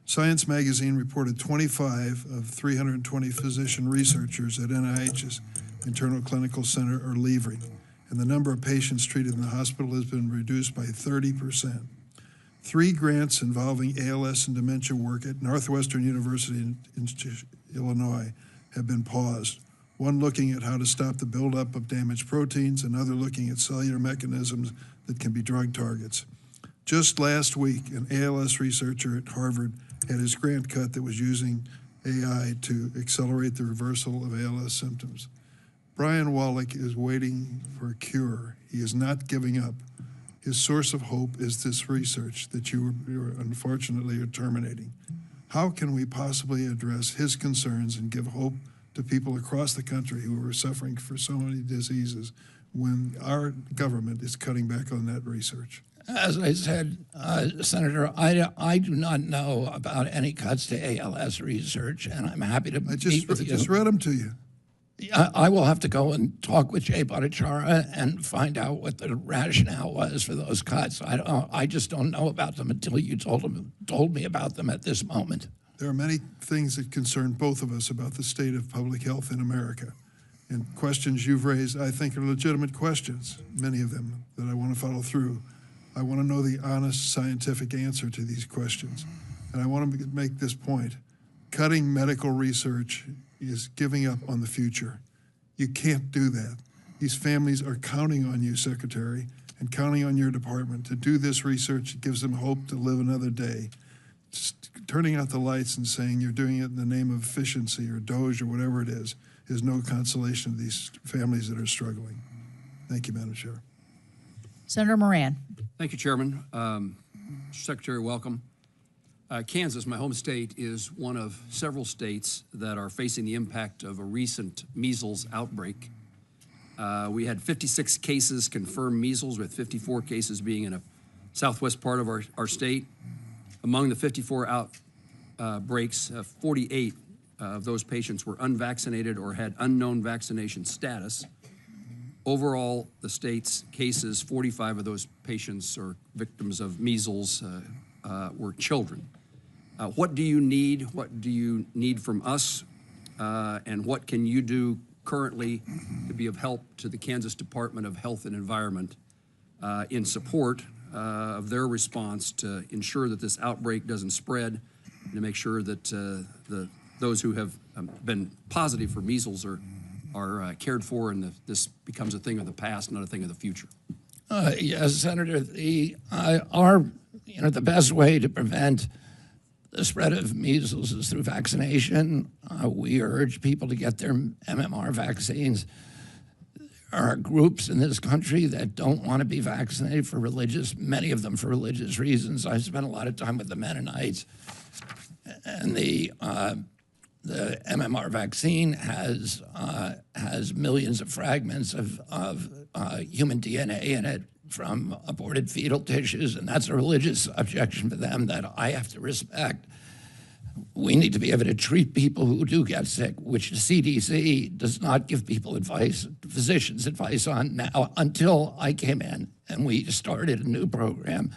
Science Magazine reported 25 of 320 physician researchers at NIH's Internal Clinical Center are leaving, and the number of patients treated in the hospital has been reduced by 30%. 3 grants involving ALS and dementia work at Northwestern University in Illinois have been paused. One looking at how to stop the buildup of damaged proteins, another looking at cellular mechanisms that can be drug targets. Just last week, an ALS researcher at Harvard had his grant cut that was using AI to accelerate the reversal of ALS symptoms. Brian Wallach is waiting for a cure. He is not giving up. His source of hope is this research that you unfortunately are terminating. How can we possibly address his concerns and give hope to people across the country who are suffering for so many diseases when our government is cutting back on that research? As I said, Senator, I do not know about any cuts to ALS research, and I'm happy to meet with you. I just read them to you. I will have to go and talk with Jay Bhattacharya and find out what the rationale was for those cuts. I just don't know about them until you told me about them at this moment. There are many things that concern both of us about the state of public health in America. And questions you've raised, I think, are legitimate questions, many of them, that I want to follow through. I want to know the honest scientific answer to these questions. And I want to make this point. Cutting medical research is giving up on the future. You can't do that. These families are counting on you, Secretary, and counting on your department to do this research. It gives them hope to live another day. Just turning out the lights and saying you're doing it in the name of efficiency or DOGE or whatever it is no consolation to these families that are struggling. Thank you, Madam Chair. Senator Moran. Thank you, Chairman. Secretary, welcome. Kansas, my home state, is one of several states that are facing the impact of a recent measles outbreak. We had 56 cases confirmed measles, with 54 cases being in a southwest part of our state. Among the 54 outbreaks, 48 of those patients were unvaccinated or had unknown vaccination status. Overall, the state's cases, 45 of those patients or victims of measles were children. What do you need? What do you need from us? And what can you do currently to be of help to the Kansas Department of Health and Environment in support of their response to ensure that this outbreak doesn't spread, and to make sure that those who have been positive for measles are cared for, and this becomes a thing of the past, not a thing of the future? Yes, Senator. The best way to prevent the spread of measles is through vaccination. We urge people to get their MMR vaccines. There are groups in this country that don't want to be vaccinated many of them for religious reasons. I've spent a lot of time with the Mennonites, and the MMR vaccine has millions of fragments of human DNA in it from aborted fetal tissues, and that's a religious objection for them that I have to respect. We need to be able to treat people who do get sick, which the CDC does not give people advice, physicians advice on now, until I came in and we started a new program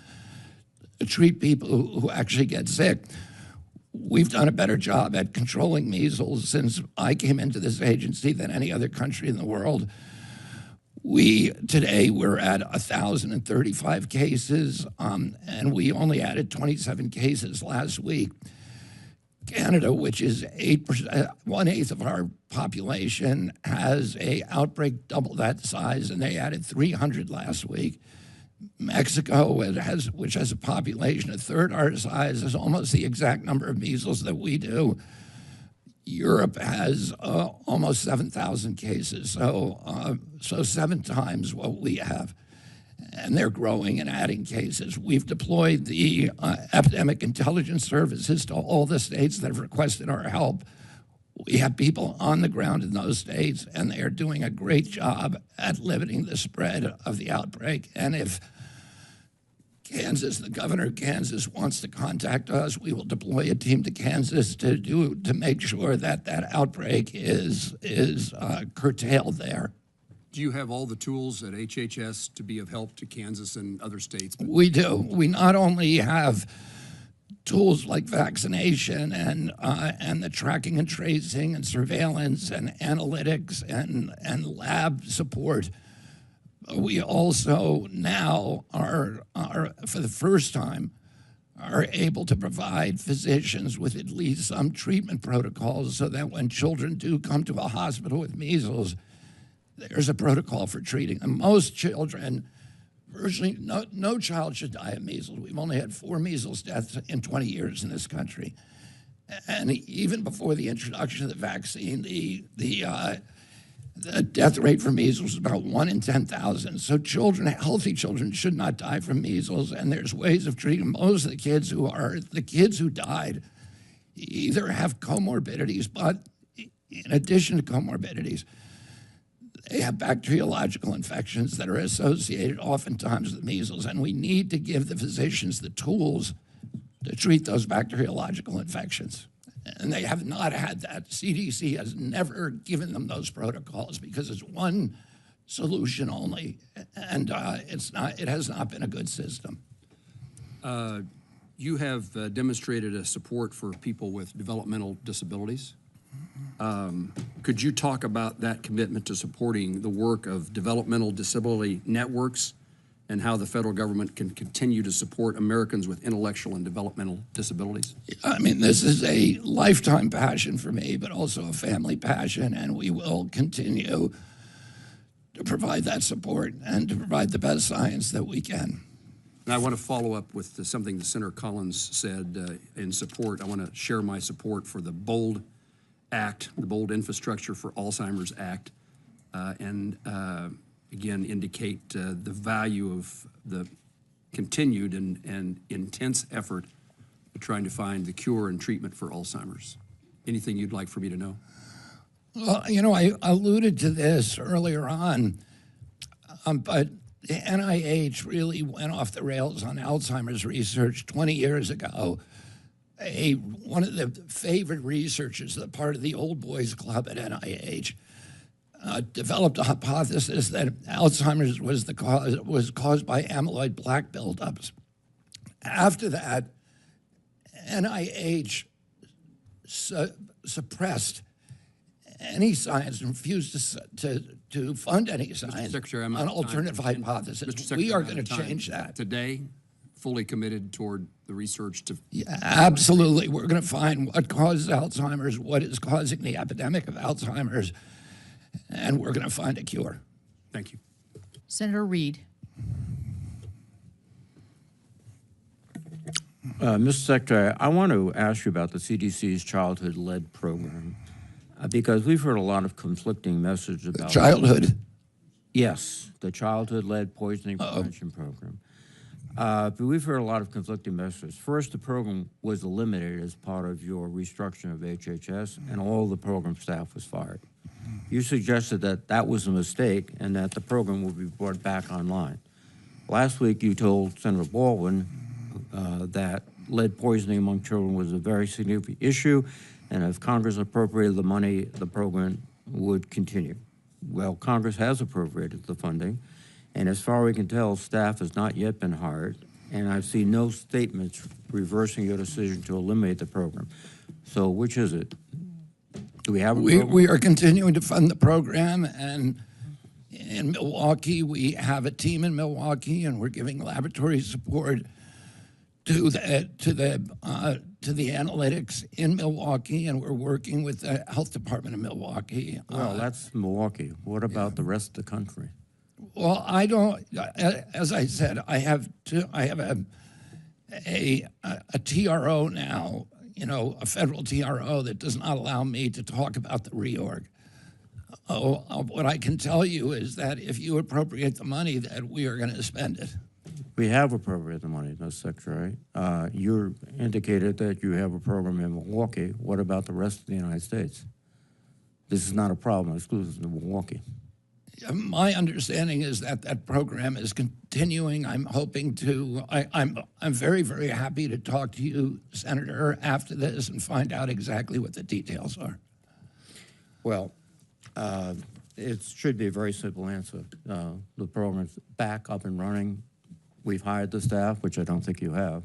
to treat people who actually get sick. We've done a better job at controlling measles since I came into this agency than any other country in the world. Today we're at 1,035 cases, and we only added 27 cases last week. Canada, which is 8%, 1/8 of our population, has a outbreak double that size, and they added 300 last week. Mexico, which has a population a third our size, has almost the exact number of measles that we do. Europe has almost 7,000 cases, so 7 times what we have. And they're growing and adding cases. We've deployed the epidemic intelligence services to all the states that have requested our help. We have people on the ground in those states, and they are doing a great job at limiting the spread of the outbreak. And if Kansas, the governor of Kansas, wants to contact us, we will deploy a team to Kansas to make sure that that outbreak is curtailed there. Do you have all the tools at HHS to be of help to Kansas and other states? We do. We not only have tools like vaccination and the tracking and tracing and surveillance and analytics and lab support, we also now are for the first time are able to provide physicians with at least some treatment protocols so that when children do come to a hospital with measles, there's a protocol for treating them. Most children, virtually no child should die of measles. We've only had 4 measles deaths in 20 years in this country. And even before the introduction of the vaccine, the death rate for measles is about 1 in 10,000. So children, healthy children, should not die from measles, and there's ways of treating most of the kids who died either have comorbidities, but in addition to comorbidities, they have bacteriological infections that are associated oftentimes with measles, and we need to give the physicians the tools to treat those bacteriological infections. And they have not had that. CDC has never given them those protocols because it's one solution only, and it has not been a good system. You have demonstrated a support for people with developmental disabilities. Could you talk about that commitment to supporting the work of developmental disability networks and how the federal government can continue to support Americans with intellectual and developmental disabilities? I mean, this is a lifetime passion for me, but also a family passion, and we will continue to provide that support and to provide the best science that we can. And I want to follow up with something that Senator Collins said in support. I want to share my support for the BOLD Act, the Bold Infrastructure for Alzheimer's Act, and again indicate the value of the continued and intense effort of trying to find the cure and treatment for Alzheimer's. Anything you'd like for me to know? Well, you know, I alluded to this earlier on, but the NIH really went off the rails on Alzheimer's research 20 years ago. One of the favorite researchers, the part of the old boys club at NIH, developed a hypothesis that Alzheimer's was caused by amyloid plaque buildups. After that, NIH suppressed any science and refused to fund any science Secretary, on alternative hypotheses. We are going to change that. Today, fully committed toward the research to... Yeah, absolutely. We're going to find what causes Alzheimer's, what is causing the epidemic of Alzheimer's, and we're going to find a cure. Thank you. Senator Reed. Mr. Secretary, I want to ask you about the CDC's childhood-led program because we've heard a lot of conflicting messages about Childhood? Yes, the childhood-led poisoning prevention program. But we've heard a lot of conflicting messages. First, the program was eliminated as part of your restructuring of HHS, and all the program staff was fired. You suggested that that was a mistake and that the program will be brought back online. Last week, you told Senator Baldwin that lead poisoning among children was a very significant issue, and if Congress appropriated the money, the program would continue. Well, Congress has appropriated the funding, and as far as we can tell, staff has not yet been hired, and I've seen no statements reversing your decision to eliminate the program. So which is it? Do we have a program? We are continuing to fund the program, and In Milwaukee, we have a team in Milwaukee, and we're giving laboratory support to the analytics in Milwaukee, and we're working with the health department of Milwaukee. Well, that's Milwaukee. What about the rest of the country? Well, I don't. As I said, I have a TRO now. You know, a federal TRO that does not allow me to talk about the reorg. What I can tell you is that if you appropriate the money, that we are going to spend it. We have appropriated the money, Mr. Secretary. You indicated that you have a program in Milwaukee. What about the rest of the United States? This is not a problem exclusive to Milwaukee. My understanding is that that program is continuing. I'm hoping to. I'm very, very happy to talk to you, Senator, after this and find out exactly what the details are. Well, it should be a very simple answer. The program's back up and running. We've hired the staff, which I don't think you have,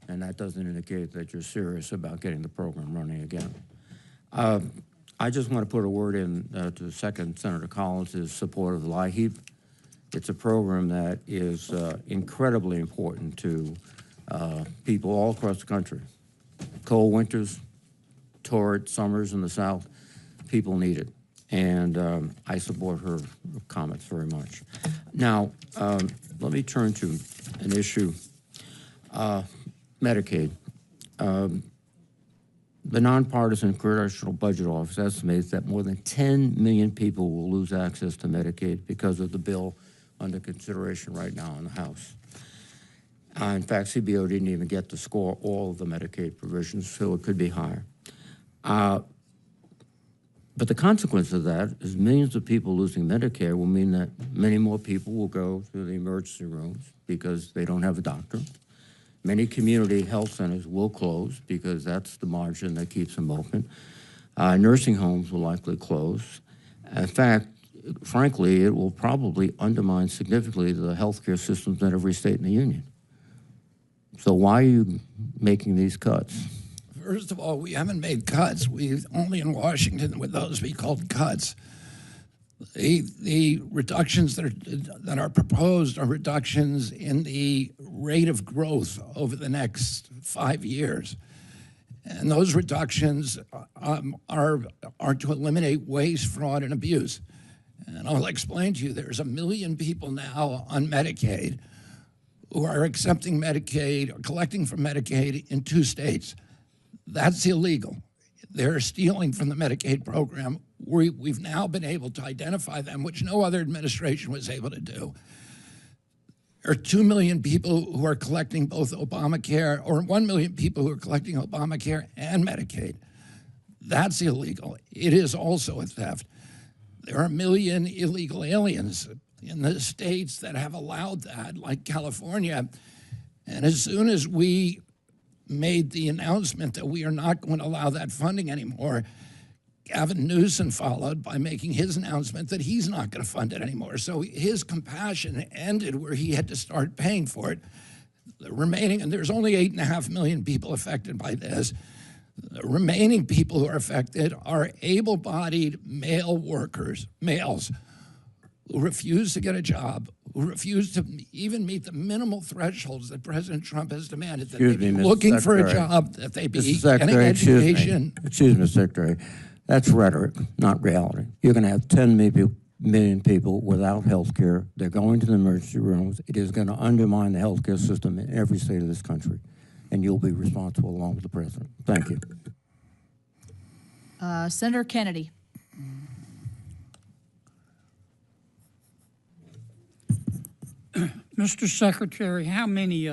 and that doesn't indicate that you're serious about getting the program running again. I just want to put a word in to second Senator Collins' support of the LIHEAP. It's a program that is incredibly important to people all across the country. Cold winters, torrid summers in the South, people need it. And I support her comments very much. Now, let me turn to an issue, Medicaid. The Nonpartisan Congressional Budget Office estimates that more than 10 million people will lose access to Medicaid because of the bill under consideration right now in the House. In fact, CBO didn't even get to score all of the Medicaid provisions, so it could be higher. But the consequence of that is millions of people losing Medicare will mean that many more people will go to the emergency rooms because they don't have a doctor. Many community health centers will close because that's the margin that keeps them open. Nursing homes will likely close. In fact, frankly, it will probably undermine significantly the healthcare systems in every state in the union. So why are you making these cuts? First of all, we haven't made cuts. We've only in Washington would those be called cuts. The reductions that are proposed are reductions in the rate of growth over the next 5 years. And those reductions are to eliminate waste, fraud, and abuse. And I'll explain to you, there's 1 million people now on Medicaid who are accepting Medicaid or collecting from Medicaid in 2 states. That's illegal. They're stealing from the Medicaid program. We've now been able to identify them, which no other administration was able to do. There are 2 million people who are collecting both Obamacare, or 1 million people who are collecting Obamacare and Medicaid. That's illegal. It is also a theft. There are 1 million illegal aliens in the states that have allowed that, like California. And as soon as we made the announcement that we are not going to allow that funding anymore, Gavin Newsom followed by making his announcement that he's not going to fund it anymore. So his compassion ended where he had to start paying for it. The remaining, and there's only 8.5 million people affected by this. The remaining people who are affected are able-bodied male workers, males, who refuse to get a job, who refuse to even meet the minimal thresholds that President Trump has demanded, that they be looking for a job, that they be getting education. Excuse me, Mr. Secretary. That's rhetoric, not reality. You're going to have 10 million people without health care. They're going to the emergency rooms. It is going to undermine the health care system in every state of this country, and you'll be responsible along with the president. Thank you. Senator Kennedy. Mr. Secretary, how many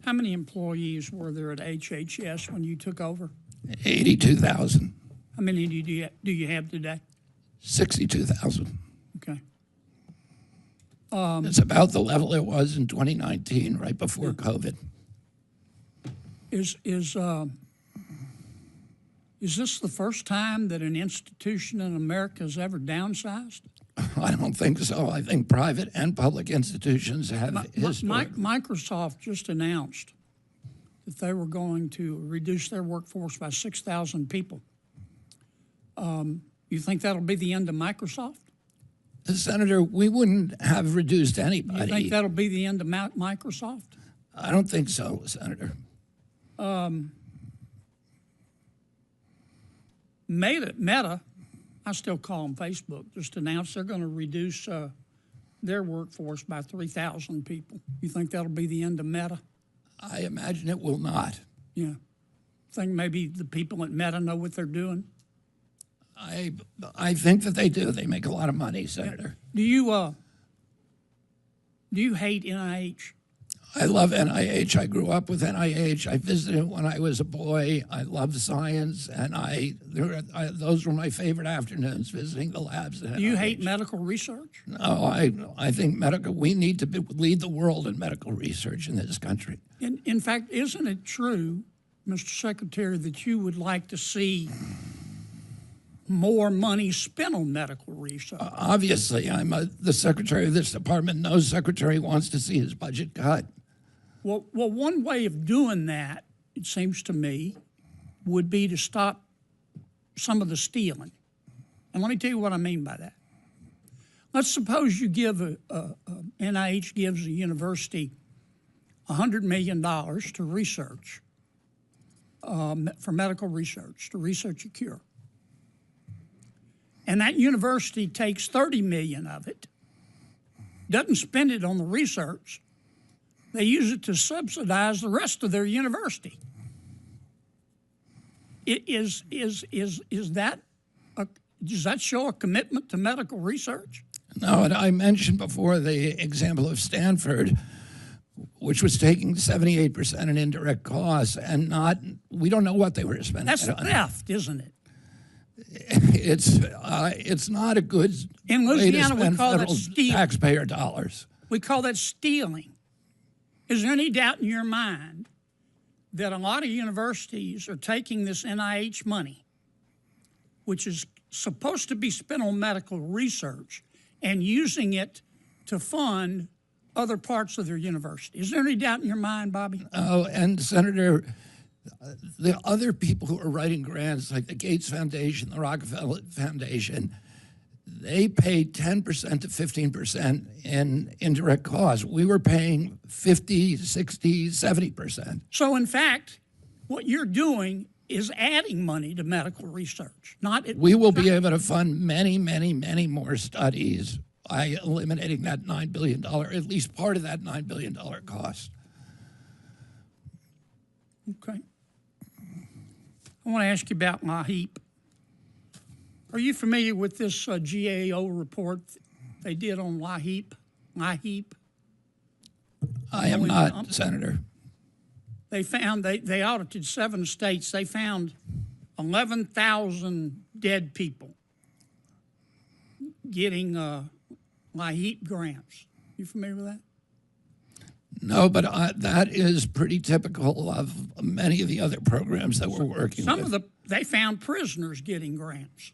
employees were there at HHS when you took over? 82,000. How many do you have today? 62,000. Okay. It's about the level it was in 2019, right before COVID. Is this the first time that an institution in America has ever downsized? I don't think so. I think private and public institutions have Microsoft just announced that they were going to reduce their workforce by 6,000 people. You think that'll be the end of Microsoft? Senator, we wouldn't have reduced You anybody. think that'll be the end of Microsoft? I don't think so, Senator. Meta, I still call them Facebook, just announced they're going to reduce their workforce by 3,000 people. You think that'll be the end of Meta? I imagine it will not. Yeah. Think maybe the people at Meta know what they're doing? I think that they do. They make a lot of money, Senator. Do you hate NIH? I love NIH. I grew up with NIH. I visited when I was a boy. I love science, and those were my favorite afternoons, visiting the labs. Do you hate medical research? No, I think we need to lead the world in medical research in this country. In fact, isn't it true, Mr. Secretary, that you would like to see more money spent on medical research? Obviously, I'm the secretary of this department. No secretary wants to see his budget cut. Well, one way of doing that, it seems to me, would be to stop some of the stealing. And let me tell you what I mean by that. Let's suppose you give NIH gives a university $100 million to research, for medical research, to research a cure. And that university takes $30 million of it, doesn't spend it on the research. They use it to subsidize the rest of their university. Does that show a commitment to medical research? No, and I mentioned before the example of Stanford, which was taking 78% in indirect costs, and we don't know what they were spending. That's theft, isn't it? It's not a good in way to Louisiana, spend we call that federal stealing. taxpayer dollars. We call that stealing. Is there any doubt in your mind that a lot of universities are taking this NIH money, which is supposed to be spent on medical research, and using it to fund other parts of their university? Is there any doubt in your mind, Bobby? Oh, and Senator, the other people who are writing grants, like the Gates Foundation, the Rockefeller Foundation, they paid 10% to 15% in indirect costs. We were paying 50, 60, 70%. So, in fact, what you're doing is adding money to medical research. We will be able to fund many, many, many more studies by eliminating that $9 billion, at least part of that $9 billion cost. Okay. I want to ask you about LAHEAP. Are you familiar with this GAO report they did on LAHEAP? LAHEAP? I am not, Senator. They found, they audited 7 states. They found 11,000 dead people getting LAHEAP grants. You familiar with that? No, but that is pretty typical of many of the other programs that we're working with. They found prisoners getting grants,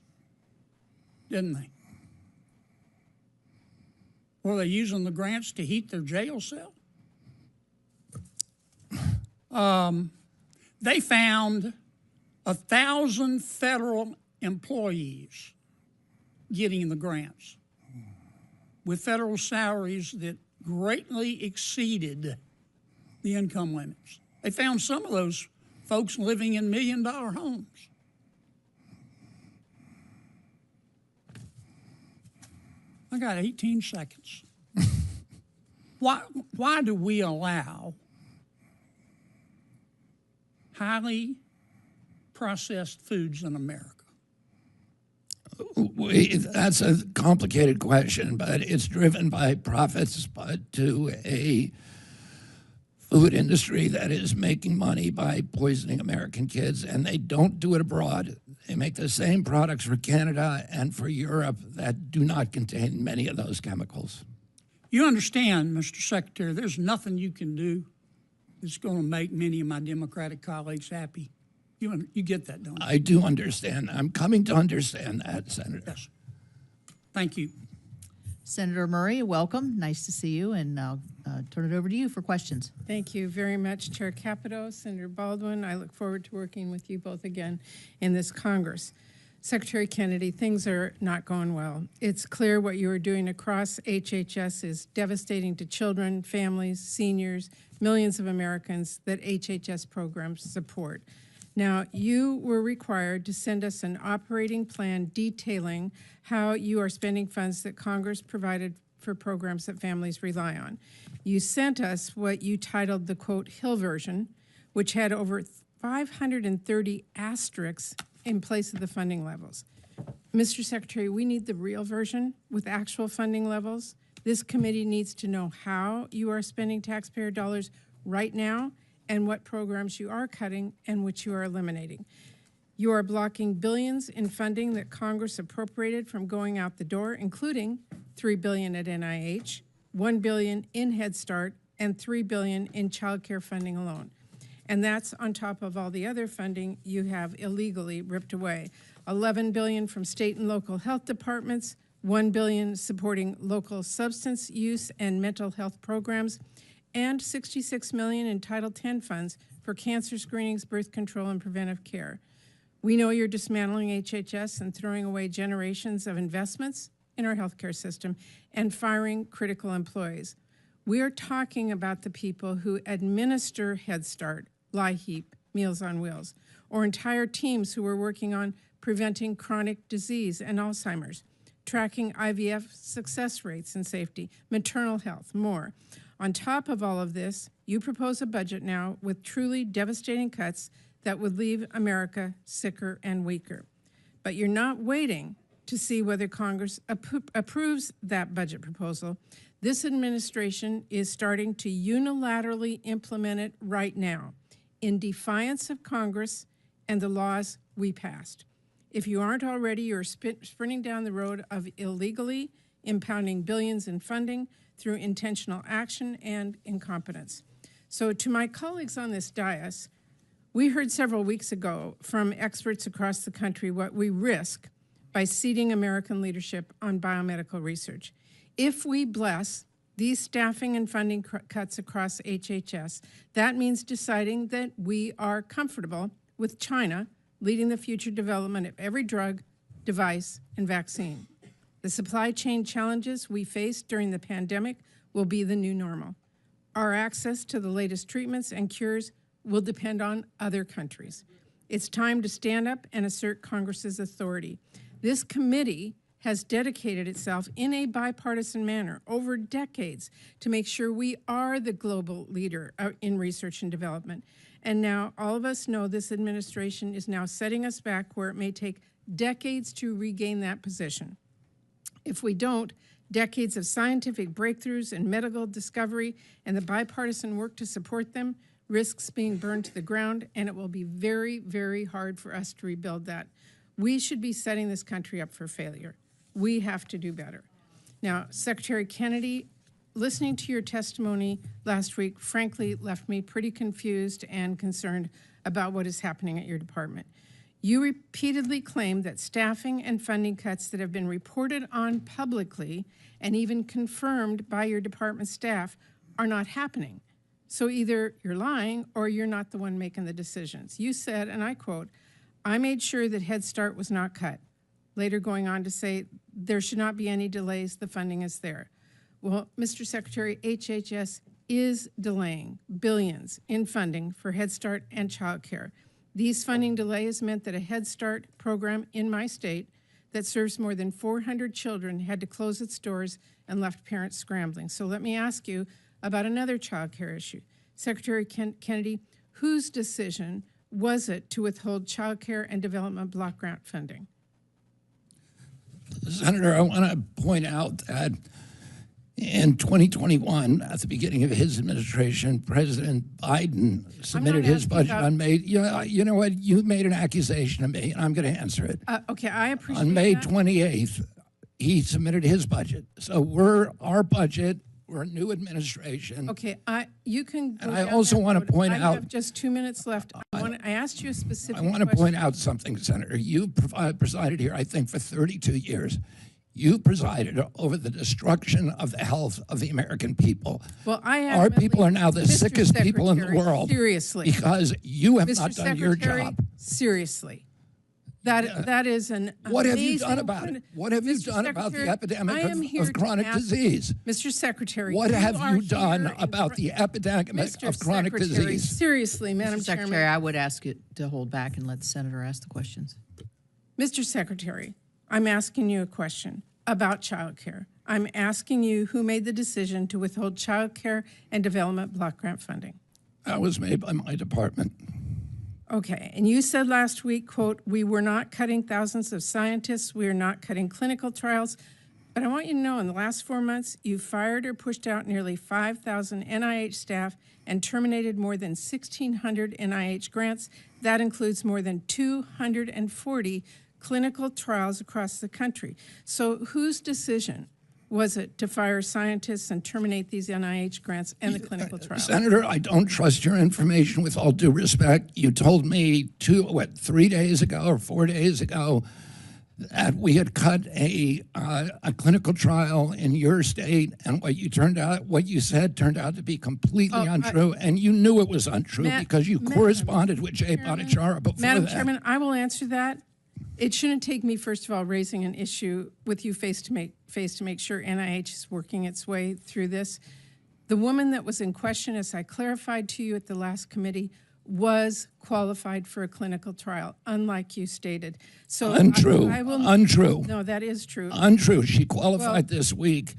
didn't they? Were they using the grants to heat their jail cell? They found 1,000 federal employees getting the grants with federal salaries that greatly exceeded the income limits. They found some of those folks living in $1 million homes. I got 18 seconds. Why do we allow highly processed foods in America? That's a complicated question, but it's driven by profits to a food industry that is making money by poisoning American kids, and they don't do it abroad. They make the same products for Canada and for Europe that do not contain many of those chemicals. You understand, Mr. Secretary, there's nothing you can do that's going to make many of my Democratic colleagues happy. You get that, don't you? I do understand. I'm coming to understand that, Senator. Yes. Thank you. Senator Murray, welcome. Nice to see you, and I'll turn it over to you for questions. Thank you very much, Chair Capito, Senator Baldwin. I look forward to working with you both again in this Congress. Secretary Kennedy, things are not going well. It's clear what you are doing across HHS is devastating to children, families, seniors, millions of Americans that HHS programs support. Now, you were required to send us an operating plan detailing how you are spending funds that Congress provided for programs that families rely on. You sent us what you titled the, quote, Hill version, which had over 530 asterisks in place of the funding levels. Mr. Secretary, we need the real version with actual funding levels. This committee needs to know how you are spending taxpayer dollars right now and what programs you are cutting and which you are eliminating. You are blocking billions in funding that Congress appropriated from going out the door, including $3 billion at NIH, $1 billion in Head Start, and $3 billion in child care funding alone. And that's on top of all the other funding you have illegally ripped away. $11 billion from state and local health departments, $1 billion supporting local substance use and mental health programs, and $66 million in Title X funds for cancer screenings, birth control, and preventive care. We know you're dismantling HHS and throwing away generations of investments in our healthcare system and firing critical employees. We are talking about the people who administer Head Start, LIHEAP, Meals on Wheels, or entire teams who are working on preventing chronic disease and Alzheimer's, tracking IVF success rates and safety, maternal health, more. On top of all of this, you propose a budget now with truly devastating cuts that would leave America sicker and weaker. But you're not waiting to see whether Congress approves that budget proposal. This administration is starting to unilaterally implement it right now, in defiance of Congress and the laws we passed. If you aren't already, you're sprinting down the road of illegally impounding billions in funding through intentional action and incompetence. So to my colleagues on this dais, we heard several weeks ago from experts across the country what we risk by ceding American leadership on biomedical research. If we bless these staffing and funding cuts across HHS, that means deciding that we are comfortable with China leading the future development of every drug, device, and vaccine. The supply chain challenges we faced during the pandemic will be the new normal. Our access to the latest treatments and cures will depend on other countries. It's time to stand up and assert Congress's authority. This committee has dedicated itself in a bipartisan manner over decades to make sure we are the global leader in research and development. And now all of us know this administration is now setting us back where it may take decades to regain that position. If we don't, decades of scientific breakthroughs and medical discovery and the bipartisan work to support them risks being burned to the ground, and it will be very, very hard for us to rebuild that. We should be setting this country up for failure. We have to do better. Now, Secretary Kennedy, listening to your testimony last week, frankly, left me pretty confused and concerned about what is happening at your department. You repeatedly claimed that staffing and funding cuts that have been reported on publicly and even confirmed by your department staff are not happening. So either you're lying or you're not the one making the decisions. You said, and I quote, "I made sure that Head Start was not cut," later going on to say there should not be any delays, the funding is there. Well, Mr. Secretary, HHS is delaying billions in funding for Head Start and child care. These funding delays meant that a Head Start program in my state that serves more than 400 children had to close its doors and left parents scrambling. So let me ask you about another child care issue. Secretary Kennedy, whose decision was it to withhold child care and development block grant funding? Senator, I want to point out that in 2021, at the beginning of his administration, President Biden submitted his budget on May. You know what? You made an accusation of me, and I'm going to answer it. Okay, I appreciate On May that. 28th, he submitted his budget. So our budget. We're a new administration. Okay, you can go And I down also that want to road. point I out. have just 2 minutes left. I asked you a specific I want to question. point out something, Senator. You presided here, I think, for 32 years. You presided over the destruction of the health of the American people. Well, I Our adamantly- people are now the Mr. sickest people in the Secretary, world. Seriously. Because you have Mr. not done your Secretary, job. seriously. That is an What have you amazing done about point. it? What have you Mr. done about the Secretary, epidemic I am here of to chronic ask- disease? Mr. Secretary, What have are you done here in about front- the epidemic Mr. of chronic Secretary, disease? seriously, Madam Mr. Secretary, Chairman. I would ask you to hold back and let the senator ask the questions. Mr. Secretary, I'm asking you a question about childcare. I'm asking you who made the decision to withhold childcare and development block grant funding. That was made by my department. Okay, and you said last week, quote, "We were not cutting thousands of scientists, we are not cutting clinical trials." But I want you to know, in the last 4 months, you fired or pushed out nearly 5,000 NIH staff and terminated more than 1,600 NIH grants. That includes more than 240 clinical trials across the country. So whose decision was it to fire scientists and terminate these NIH grants and the clinical trials? Senator, I don't trust your information with all due respect. You told me 3 days ago or 4 days ago that we had cut a clinical trial in your state, and what you said turned out to be completely untrue, and you knew it was untrue because you corresponded with Jay Bhattacharya before Madam that. Chairman, I will answer that. It shouldn't take me, first of all, raising an issue with you face to make sure NIH is working its way through this. The woman that was in question, as I clarified to you at the last committee, was qualified for a clinical trial, unlike you stated. So Untrue. Untrue. No, that is true. Untrue. She qualified this week.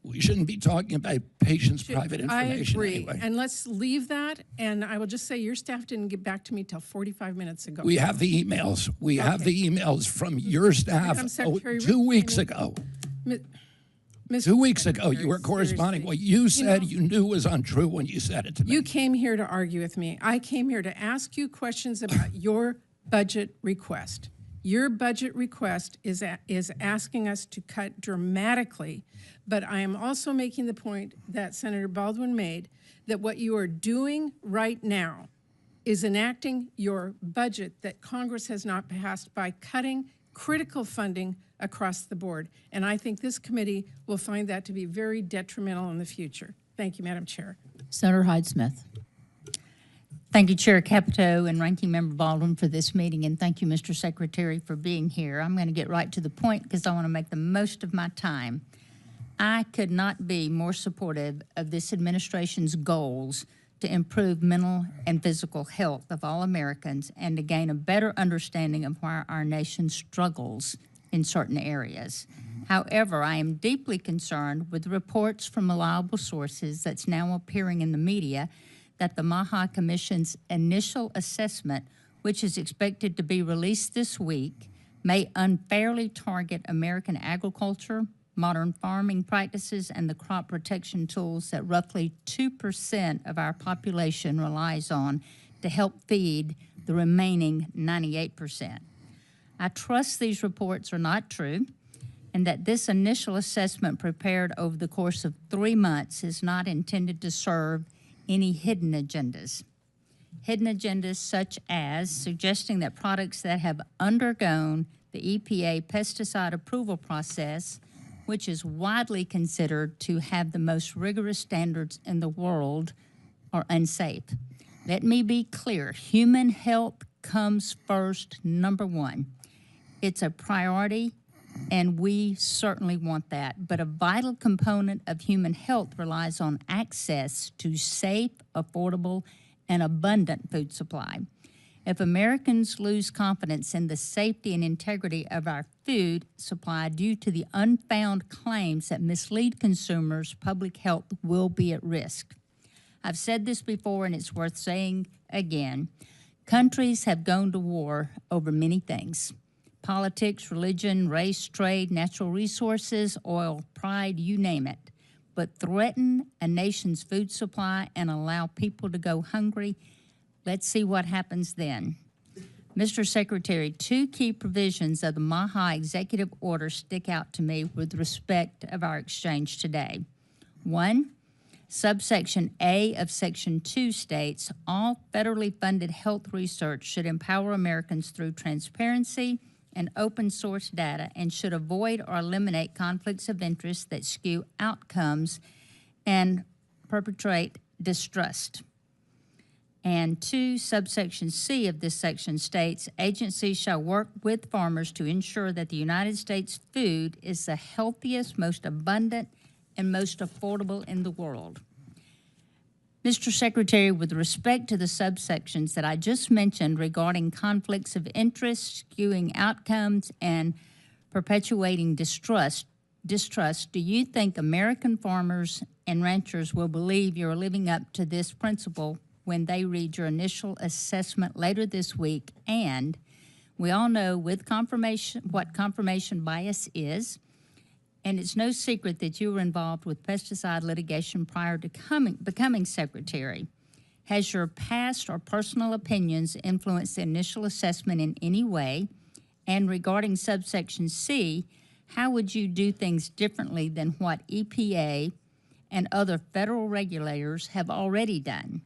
We shouldn't be talking about patients' private information I agree. anyway. And let's leave that. And I will just say your staff didn't get back to me till 45 minutes ago. We have the emails. We have the emails from your staff Madam Secretary, 2 weeks ago. Mr. 2 weeks ago, Secretary, you were corresponding. seriously. What you said, know- you knew was untrue when you said it to me. You came here to argue with me. I came here to ask you questions about your budget request. Your budget request is asking us to cut dramatically, but I am also making the point that Senator Baldwin made, that what you are doing right now is enacting your budget that Congress has not passed by cutting critical funding across the board. And I think this committee will find that to be very detrimental in the future. Thank you, Madam Chair. Senator Hyde-Smith. Thank you, Chair Capito and Ranking Member Baldwin for this meeting, and thank you, Mr. Secretary, for being here. I'm going to get right to the point because I want to make the most of my time. I could not be more supportive of this administration's goals to improve mental and physical health of all Americans and to gain a better understanding of why our nation struggles in certain areas. However, I am deeply concerned with reports from reliable sources that's now appearing in the media that the MAHA Commission's initial assessment, which is expected to be released this week, may unfairly target American agriculture, modern farming practices, and the crop protection tools that roughly 2% of our population relies on to help feed the remaining 98%. I trust these reports are not true and that this initial assessment prepared over the course of 3 months is not intended to serve any hidden agendas. Hidden agendas such as suggesting that products that have undergone the EPA pesticide approval process, which is widely considered to have the most rigorous standards in the world, are unsafe. Let me be clear, human health comes first, number one. It's a priority, and we certainly want that. But a vital component of human health relies on access to safe, affordable, and abundant food supply. If Americans lose confidence in the safety and integrity of our food supply due to the unfounded claims that mislead consumers, public health will be at risk. I've said this before, and it's worth saying again. Countries have gone to war over many things. Politics, religion, race, trade, natural resources, oil, pride, you name it. But threaten a nation's food supply and allow people to go hungry, let's see what happens then. Mr. Secretary, 2 key provisions of the MAHA executive order stick out to me with respect of our exchange today. 1, subsection A of section 2 states, all federally funded health research should empower Americans through transparency and open source data and should avoid or eliminate conflicts of interest that skew outcomes and perpetrate distrust. And 2, subsection C of this section states, agencies shall work with farmers to ensure that the United States food is the healthiest, most abundant, and most affordable in the world. Mr. Secretary, with respect to the subsections that I just mentioned regarding conflicts of interest, skewing outcomes, and perpetuating distrust, do you think American farmers and ranchers will believe you're living up to this principle when they read your initial assessment later this week? And we all know with confirmation what confirmation bias is, and it's no secret that you were involved with pesticide litigation prior to becoming Secretary. Has your past or personal opinions influenced the initial assessment in any way? And regarding subsection C, how would you do things differently than what EPA and other federal regulators have already done?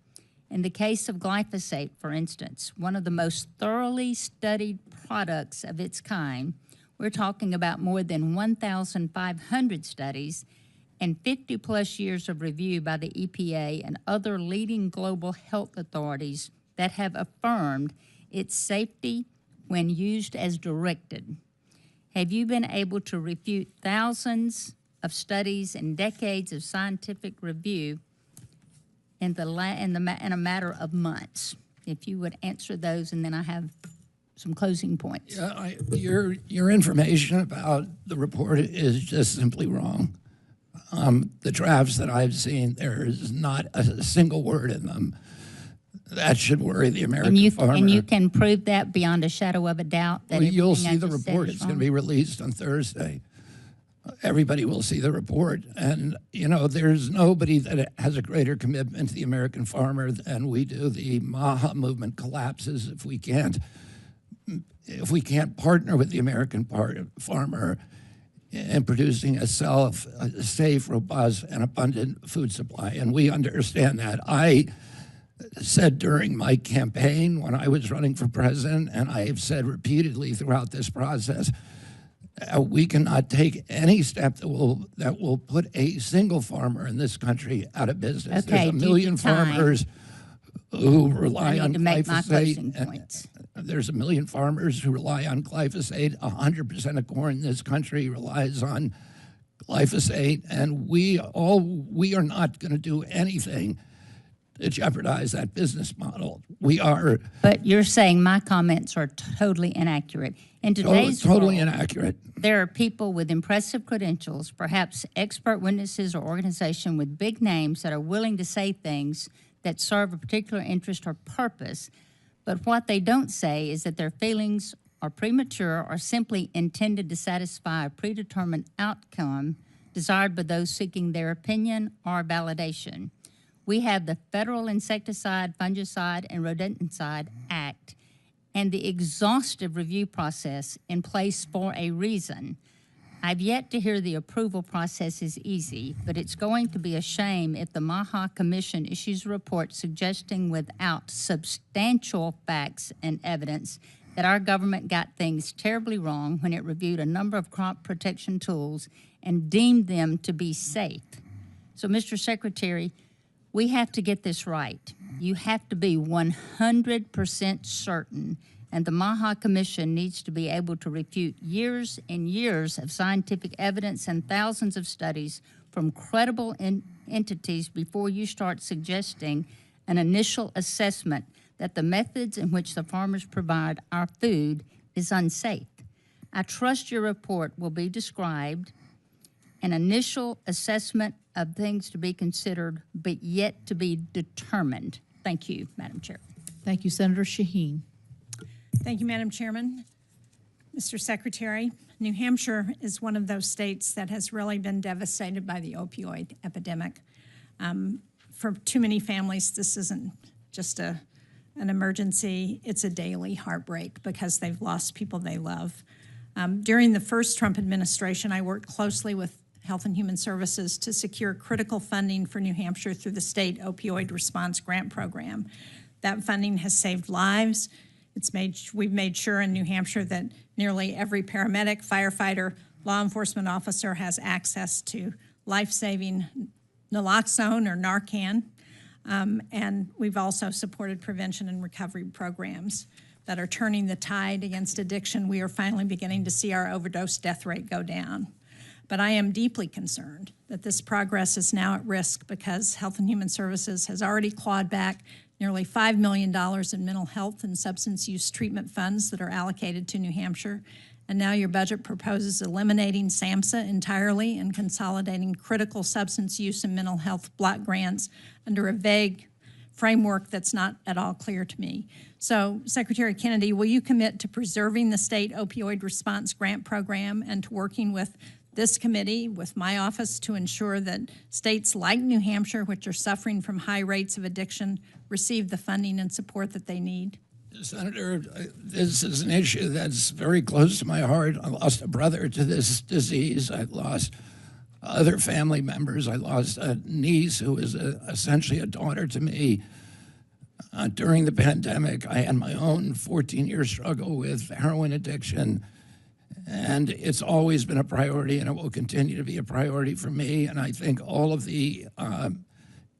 In the case of glyphosate, for instance, one of the most thoroughly studied products of its kind, we're talking about more than 1,500 studies and 50-plus years of review by the EPA and other leading global health authorities that have affirmed its safety when used as directed. Have you been able to refute thousands of studies and decades of scientific review in a matter of months? If you would answer those, and then I have some closing points. Yeah, your information about the report is just simply wrong. The drafts that I've seen, there is not a single word in them that should worry the American farmer. And you can prove that beyond a shadow of a doubt? That you'll see I the just said report. is It's going to wrong? be released on Thursday. Everybody will see the report. And, there's nobody that has a greater commitment to the American farmer than we do. The MAHA movement collapses if we can't partner with the American farmer in producing a safe, robust, and abundant food supply. And we understand that. I said during my campaign when I was running for president, and I have said repeatedly throughout this process, we cannot take any step that will put a single farmer in this country out of business. Okay, There's a million farmers who rely on to make my closing glyphosate. points. There's a million farmers who rely on glyphosate. 100% of corn in this country relies on glyphosate, and we are not going to do anything to jeopardize that business model. We are But you're saying my comments are totally inaccurate. In today's totally world, inaccurate. there are people with impressive credentials, perhaps expert witnesses or organization with big names that are willing to say things that serve a particular interest or purpose, but what they don't say is that their feelings are premature or simply intended to satisfy a predetermined outcome desired by those seeking their opinion or validation. We have the Federal Insecticide, Fungicide, and Rodenticide Act and the exhaustive review process in place for a reason. I've yet to hear the approval process is easy, but it's going to be a shame if the MAHA Commission issues a report suggesting without substantial facts and evidence that our government got things terribly wrong when it reviewed a number of crop protection tools and deemed them to be safe. So, Mr. Secretary, we have to get this right. You have to be 100% certain, and the MAHA Commission needs to be able to refute years and years of scientific evidence and thousands of studies from credible entities before you start suggesting an initial assessment that the methods in which the farmers provide our food is unsafe. I trust your report will be described, an initial assessment of things to be considered, but yet to be determined. Thank you, Madam Chair. Thank you, Senator Shaheen. Thank you, Madam Chairman. Mr. Secretary, New Hampshire is one of those states that has really been devastated by the opioid epidemic. For too many families, this isn't just an emergency, it's a daily heartbreak because they've lost people they love. During the first Trump administration, I worked closely with Health and Human Services to secure critical funding for New Hampshire through the state opioid response grant program. That funding has saved lives. We've made sure in New Hampshire that nearly every paramedic, firefighter, law enforcement officer has access to life-saving naloxone or Narcan. And we've also supported prevention and recovery programs that are turning the tide against addiction. We are finally beginning to see our overdose death rate go down. But I am deeply concerned that this progress is now at risk because Health and Human Services has already clawed back nearly $5 million in mental health and substance use treatment funds that are allocated to New Hampshire. And now your budget proposes eliminating SAMHSA entirely and consolidating critical substance use and mental health block grants under a vague framework that's not at all clear to me. So, Secretary Kennedy, will you commit to preserving the state opioid response grant program and to working with this committee, with my office, to ensure that states like New Hampshire, which are suffering from high rates of addiction, receive the funding and support that they need? Senator, this is an issue that's very close to my heart. I lost a brother to this disease. I lost other family members. I lost a niece who is essentially a daughter to me. During the pandemic, I had my own 14-year struggle with heroin addiction, and it's always been a priority, and it will continue to be a priority for me. And I think all of the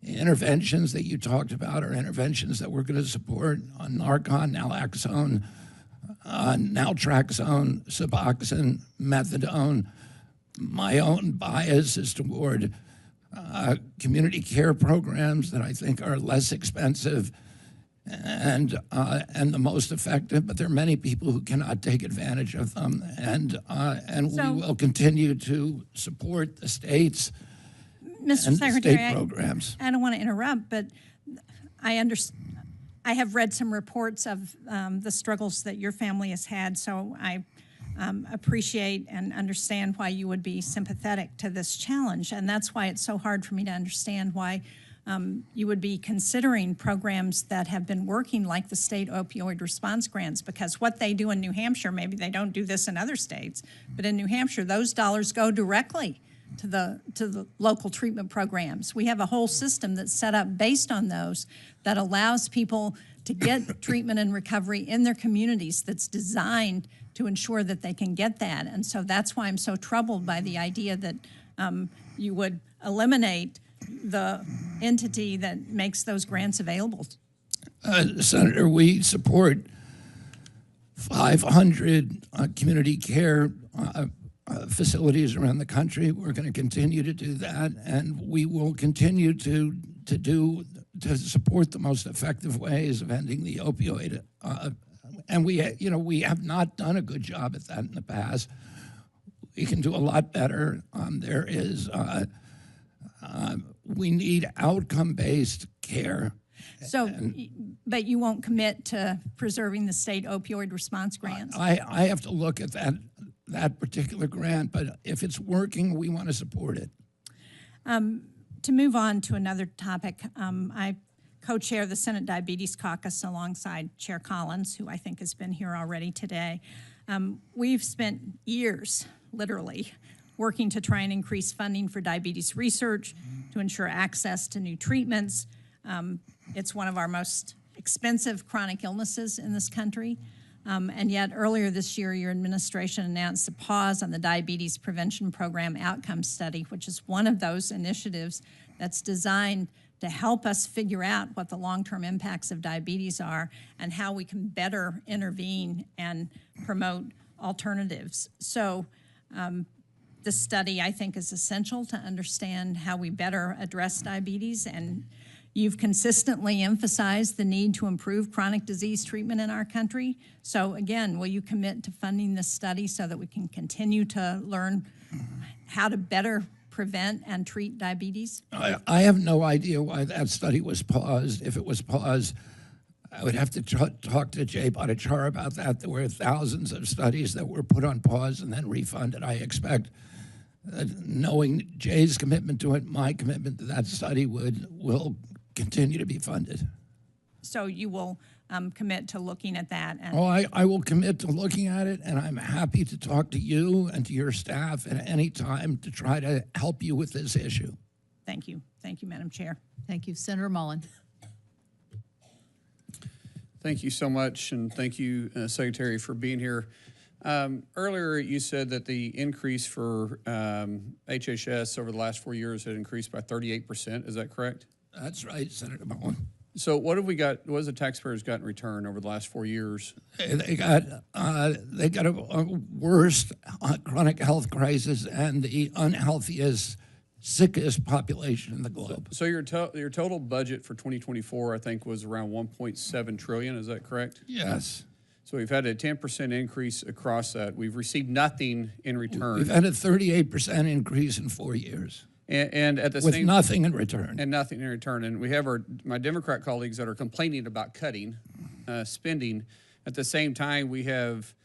interventions that you talked about are interventions that we're going to support on Narcan, naloxone, naltrexone, Suboxone, methadone. My own bias is toward community care programs that I think are less expensive and the most effective, but there are many people who cannot take advantage of them, and we will continue to support the states Mr. and Secretary, the state programs. I don't want to interrupt, but I have read some reports of the struggles that your family has had, so I appreciate and understand why you would be sympathetic to this challenge, and that's why it's so hard for me to understand why you would be considering programs that have been working like the state opioid response grants, because what they do in New Hampshire, maybe they don't do this in other states, but in New Hampshire, those dollars go directly to the local treatment programs. We have a whole system that's set up based on those that allows people to get treatment and recovery in their communities, that's designed to ensure that they can get that. And so that's why I'm so troubled by the idea that you would eliminate the entity that makes those grants available. Senator, we support 500 community care facilities around the country. We're going to continue to do that, and we will continue to support the most effective ways of ending the opioid. And we have not done a good job at that in the past. We can do a lot better. We need outcome-based care. So, but you won't commit to preserving the state opioid response grants? I have to look at that particular grant, but if it's working, we want to support it. To move on to another topic, I co-chair the Senate Diabetes Caucus alongside Chair Collins, who I think has been here already today. We've spent years, literally, working to try and increase funding for diabetes research, to ensure access to new treatments. It's one of our most expensive chronic illnesses in this country. And yet earlier this year, your administration announced a pause on the Diabetes Prevention Program Outcome Study, which is one of those initiatives that's designed to help us figure out what the long-term impacts of diabetes are and how we can better intervene and promote alternatives. So this study, I think, is essential to understand how we better address diabetes, and you've consistently emphasized the need to improve chronic disease treatment in our country. So again, will you commit to funding this study so that we can continue to learn how to better prevent and treat diabetes? I have no idea why that study was paused. If it was paused, I would have to talk to Jay Bhattacharya about that. There were thousands of studies that were put on pause and then refunded. I expect, knowing Jay's commitment to it, my commitment to that study will continue to be funded. So you will commit to looking at that? And I will commit to looking at it, and I'm happy to talk to you and to your staff at any time to try to help you with this issue. Thank you. Thank you, Madam Chair. Thank you. Senator Mullen. Thank you so much, and thank you, Secretary, for being here. Earlier, you said that the increase for HHS over the last 4 years had increased by 38%. Is that correct? That's right, Senator Baldwin. So what have we got? What has the taxpayers got in return over the last 4 years? They got a worst chronic health crisis and the unhealthiest, sickest population in the globe. So your total budget for 2024, I think, was around 1.7 trillion. Is that correct? Yes. So we've had a 10% increase across that. We've received nothing in return. We've had a 38% increase in 4 years. And at the with same nothing in return. And nothing in return. And we have my Democrat colleagues that are complaining about cutting spending. At the same time, we have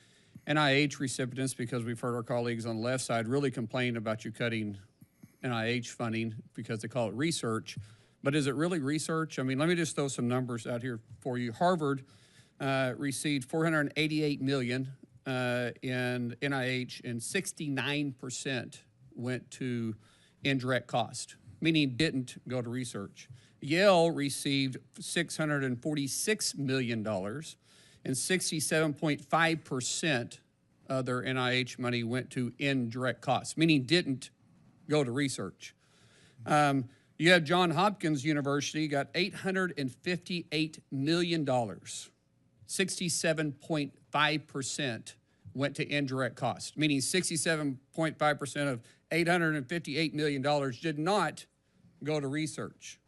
NIH recipients, because we've heard our colleagues on the left side really complain about you cutting NIH funding because they call it research. But is it really research? I mean, let me just throw some numbers out here for you. Harvard received $488 million in NIH, and 69% went to indirect cost, meaning didn't go to research. Yale received $646 million, and 67.5% of their NIH money went to indirect costs, meaning didn't go to research. You have Johns Hopkins University got $858 million. 67.5% went to indirect costs, meaning 67.5% of $858 million did not go to research.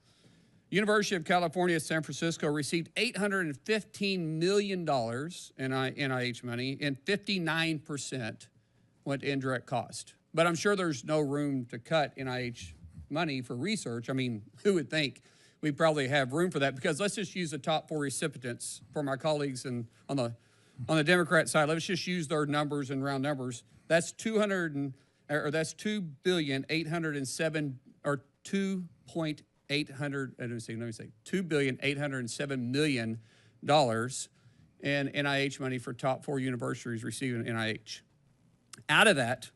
University of California, San Francisco received $815 million in NIH money, and 59% went to indirect cost. But I'm sure there's no room to cut NIH money for research. I mean, who would think we probably have room for that? Because let's just use the top 4 recipients for my colleagues and on the Democrat side. Let's just use their numbers and round numbers. That's $2,807 million in NIH money for top 4 universities receiving NIH. Out of that,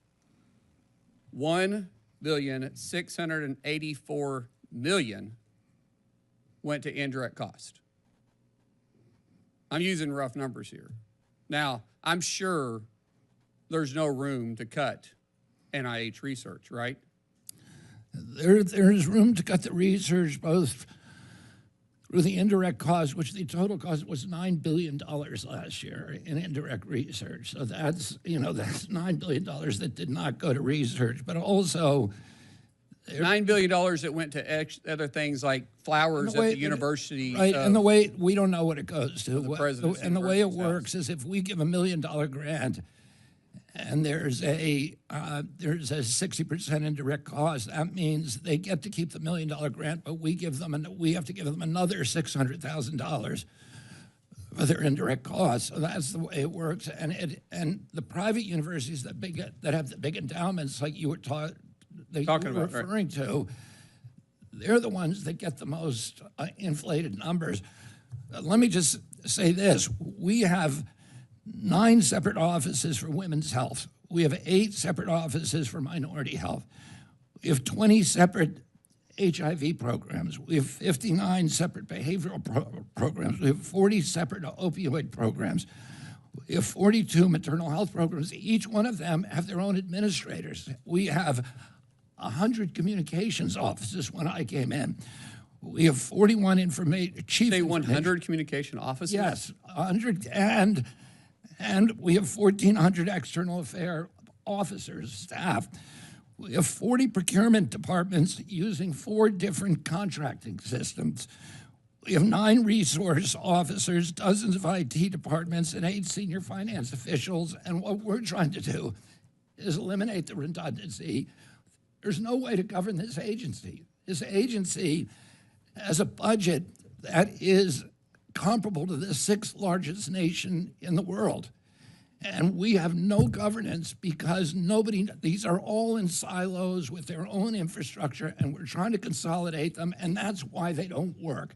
$1,684 million went to indirect cost. I'm using rough numbers here. Now, I'm sure there's no room to cut NIH research, right? There's room to cut the research both through the indirect cost, which the total cost was $9 billion last year in indirect research. So that's $9 billion that did not go to research, but also $9 billion that went to other things like flowers at the university. Right, and the way we don't know what it goes to. And the way it works is if we give $1 million grant and there's a 60% indirect cost, that means they get to keep the $1 million grant, but we have to give them another $600,000 for their indirect costs. So that's the way it works. And the private universities that have the big endowments, like you were referring to, they're the ones that get the most inflated numbers. Let me just say this. We have 9 separate offices for women's health. We have 8 separate offices for minority health. We have 20 separate HIV programs. We have 59 separate behavioral programs. We have 40 separate opioid programs. We have 42 maternal health programs. Each one of them have their own administrators. We have 100 communications offices when I came in. We have 41 chief. Say 100 communication offices? Yes, 100, and we have 1,400 external affair officers, staff. We have 40 procurement departments using 4 different contracting systems. We have 9 resource officers, dozens of IT departments, and 8 senior finance officials. And what we're trying to do is eliminate the redundancy. There's no way to govern this agency. This agency has a budget that is comparable to the 6th largest nation in the world. And we have no governance because these are all in silos with their own infrastructure, and we're trying to consolidate them, and that's why they don't work.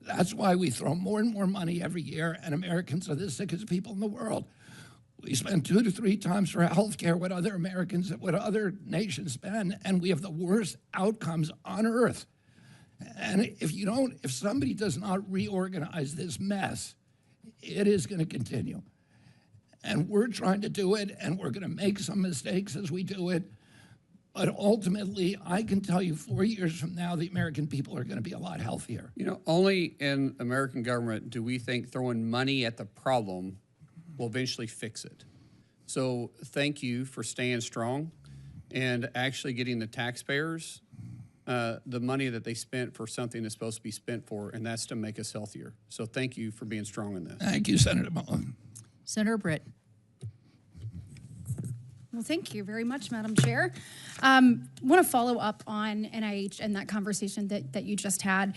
That's why we throw more and more money every year, and Americans are the sickest people in the world. We spend 2 to 3 times for health care what other nations spend, and we have the worst outcomes on earth. And if somebody does not reorganize this mess, it is going to continue. And we're trying to do it, and we're going to make some mistakes as we do it. But ultimately, I can tell you 4 years from now, the American people are going to be a lot healthier. You know, only in American government do we think throwing money at the problem will eventually fix it. So thank you for staying strong and actually getting the taxpayers the money that they spent for something that's supposed to be spent for, and that's to make us healthier. So thank you for being strong in this. Thank you, Senator Mullen. Senator Britt. Well, thank you very much, Madam Chair. Want to follow up on NIH and that conversation that you just had.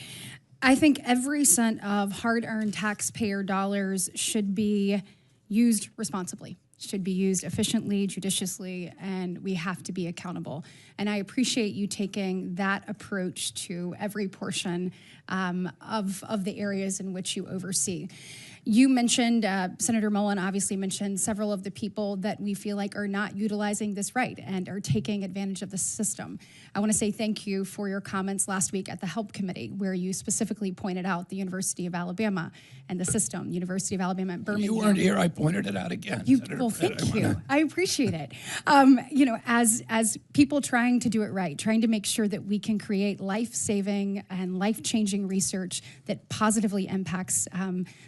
I think every cent of hard-earned taxpayer dollars should be used responsibly, should be used efficiently, judiciously, and we have to be accountable. And I appreciate you taking that approach to every portion of the areas in which you oversee. You mentioned, Senator Mullen obviously mentioned several of the people that we feel like are not utilizing this right and are taking advantage of the system. I want to say thank you for your comments last week at the Help Committee, where you specifically pointed out the University of Alabama and the system, University of Alabama at Birmingham. You weren't here, I pointed it out again. Well, thank you. I appreciate it. You know, as people trying to do it right, trying to make sure that we can create life-saving and life-changing research that positively impacts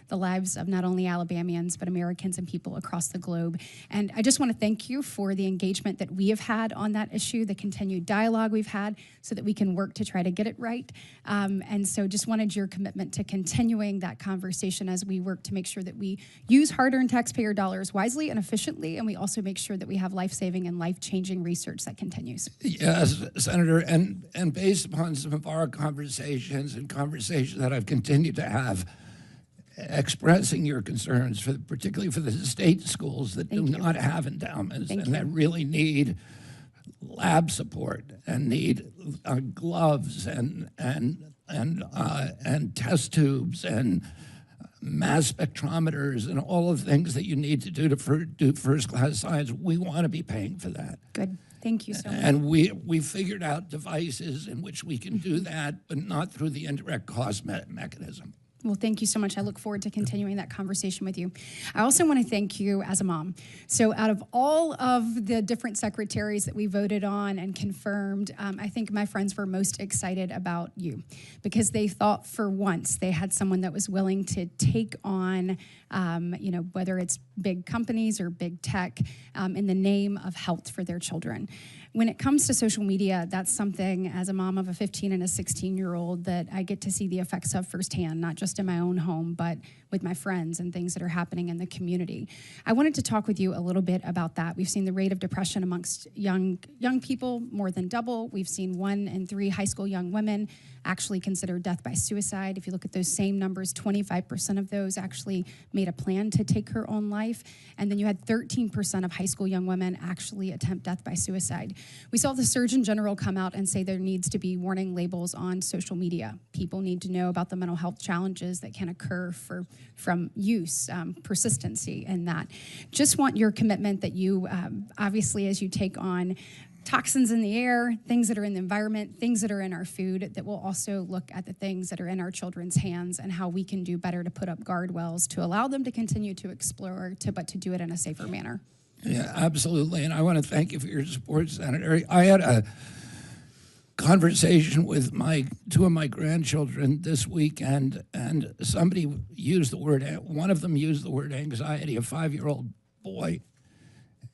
the lives of not only Alabamians, but Americans and people across the globe. And I just want to thank you for the engagement that we have had on that issue, the continued dialogue we've had, so that we can work to try to get it right. And so just wanted your commitment to continuing that conversation as we work to make sure that we use hard-earned taxpayer dollars wisely and efficiently, and we also make sure that we have life-saving and life-changing research that continues. Yes, Senator, and based upon some of our conversations and conversations that I've continued to have, expressing your concerns, particularly for the state schools that do not have endowments and that really need lab support and need gloves and test tubes and mass spectrometers and all of the things that you need to do to do first-class science. We want to be paying for that. Good. Thank you so much. And we figured out devices in which we can do that, but not through the indirect cost mechanism. Well, thank you so much. I look forward to continuing that conversation with you. I also want to thank you as a mom. So out of all of the different secretaries that we voted on and confirmed, I think my friends were most excited about you because they thought for once they had someone that was willing to take on, you know, whether it's big companies or big tech in the name of health for their children. When it comes to social media, that's something as a mom of a 15 and a 16-year-old that I get to see the effects of firsthand, not just in my own home, but with my friends and things that are happening in the community. I wanted to talk with you a little bit about that. We've seen the rate of depression amongst young people more than double. We've seen 1 in 3 high school young women actually consider death by suicide. If you look at those same numbers, 25% of those actually made a plan to take her own life. And then you had 13% of high school young women actually attempt death by suicide. We saw the Surgeon General come out and say there needs to be warning labels on social media. People need to know about the mental health challenges that can occur from use, persistency, and that. Just want your commitment that you, obviously, as you take on toxins in the air, things that are in the environment, things that are in our food, that we'll also look at the things that are in our children's hands and how we can do better to put up guardrails to allow them to continue to explore, but to do it in a safer manner. Yeah, absolutely. And I want to thank you for your support, Senator. I had a conversation with 2 of my grandchildren this weekend, and somebody used one of them used the word anxiety, a 5-year-old boy.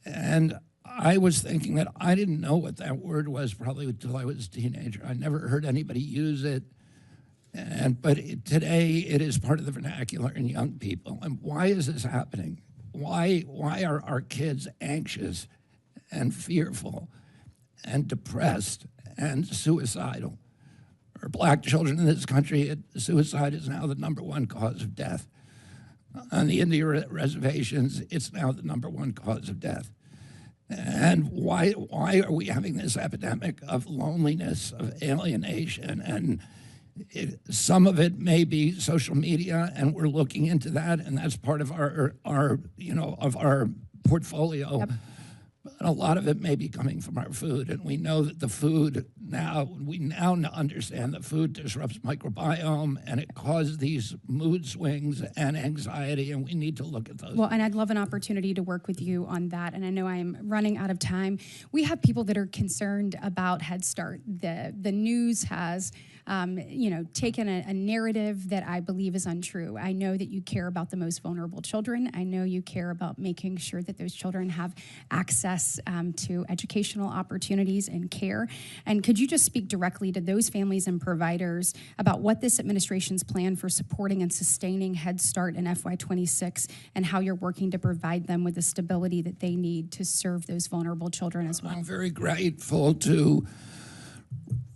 And I was thinking that I didn't know what that word was probably until I was a teenager. I never heard anybody use it. But today it is part of the vernacular in young people. And why is this happening? Why are our kids anxious and fearful and depressed and suicidal? For black children in this country, suicide is now the #1 cause of death. On the Indian reservations, it's now the #1 cause of death. And why are we having this epidemic of loneliness, of alienation? And some of it may be social media, and we're looking into that, and that's part of our portfolio. Yep. But a lot of it may be coming from our food, and we know that the food we now understand that food disrupts microbiome, and it causes these mood swings and anxiety, and we need to look at those. Well, and I'd love an opportunity to work with you on that. And I know I am running out of time. We have people that are concerned about Head Start. The news has, taken a narrative that I believe is untrue. I know that you care about the most vulnerable children. I know you care about making sure that those children have access to educational opportunities and care. And could you just speak directly to those families and providers about what this administration's plan for supporting and sustaining Head Start in FY26 and how you're working to provide them with the stability that they need to serve those vulnerable children as well? I'm very grateful to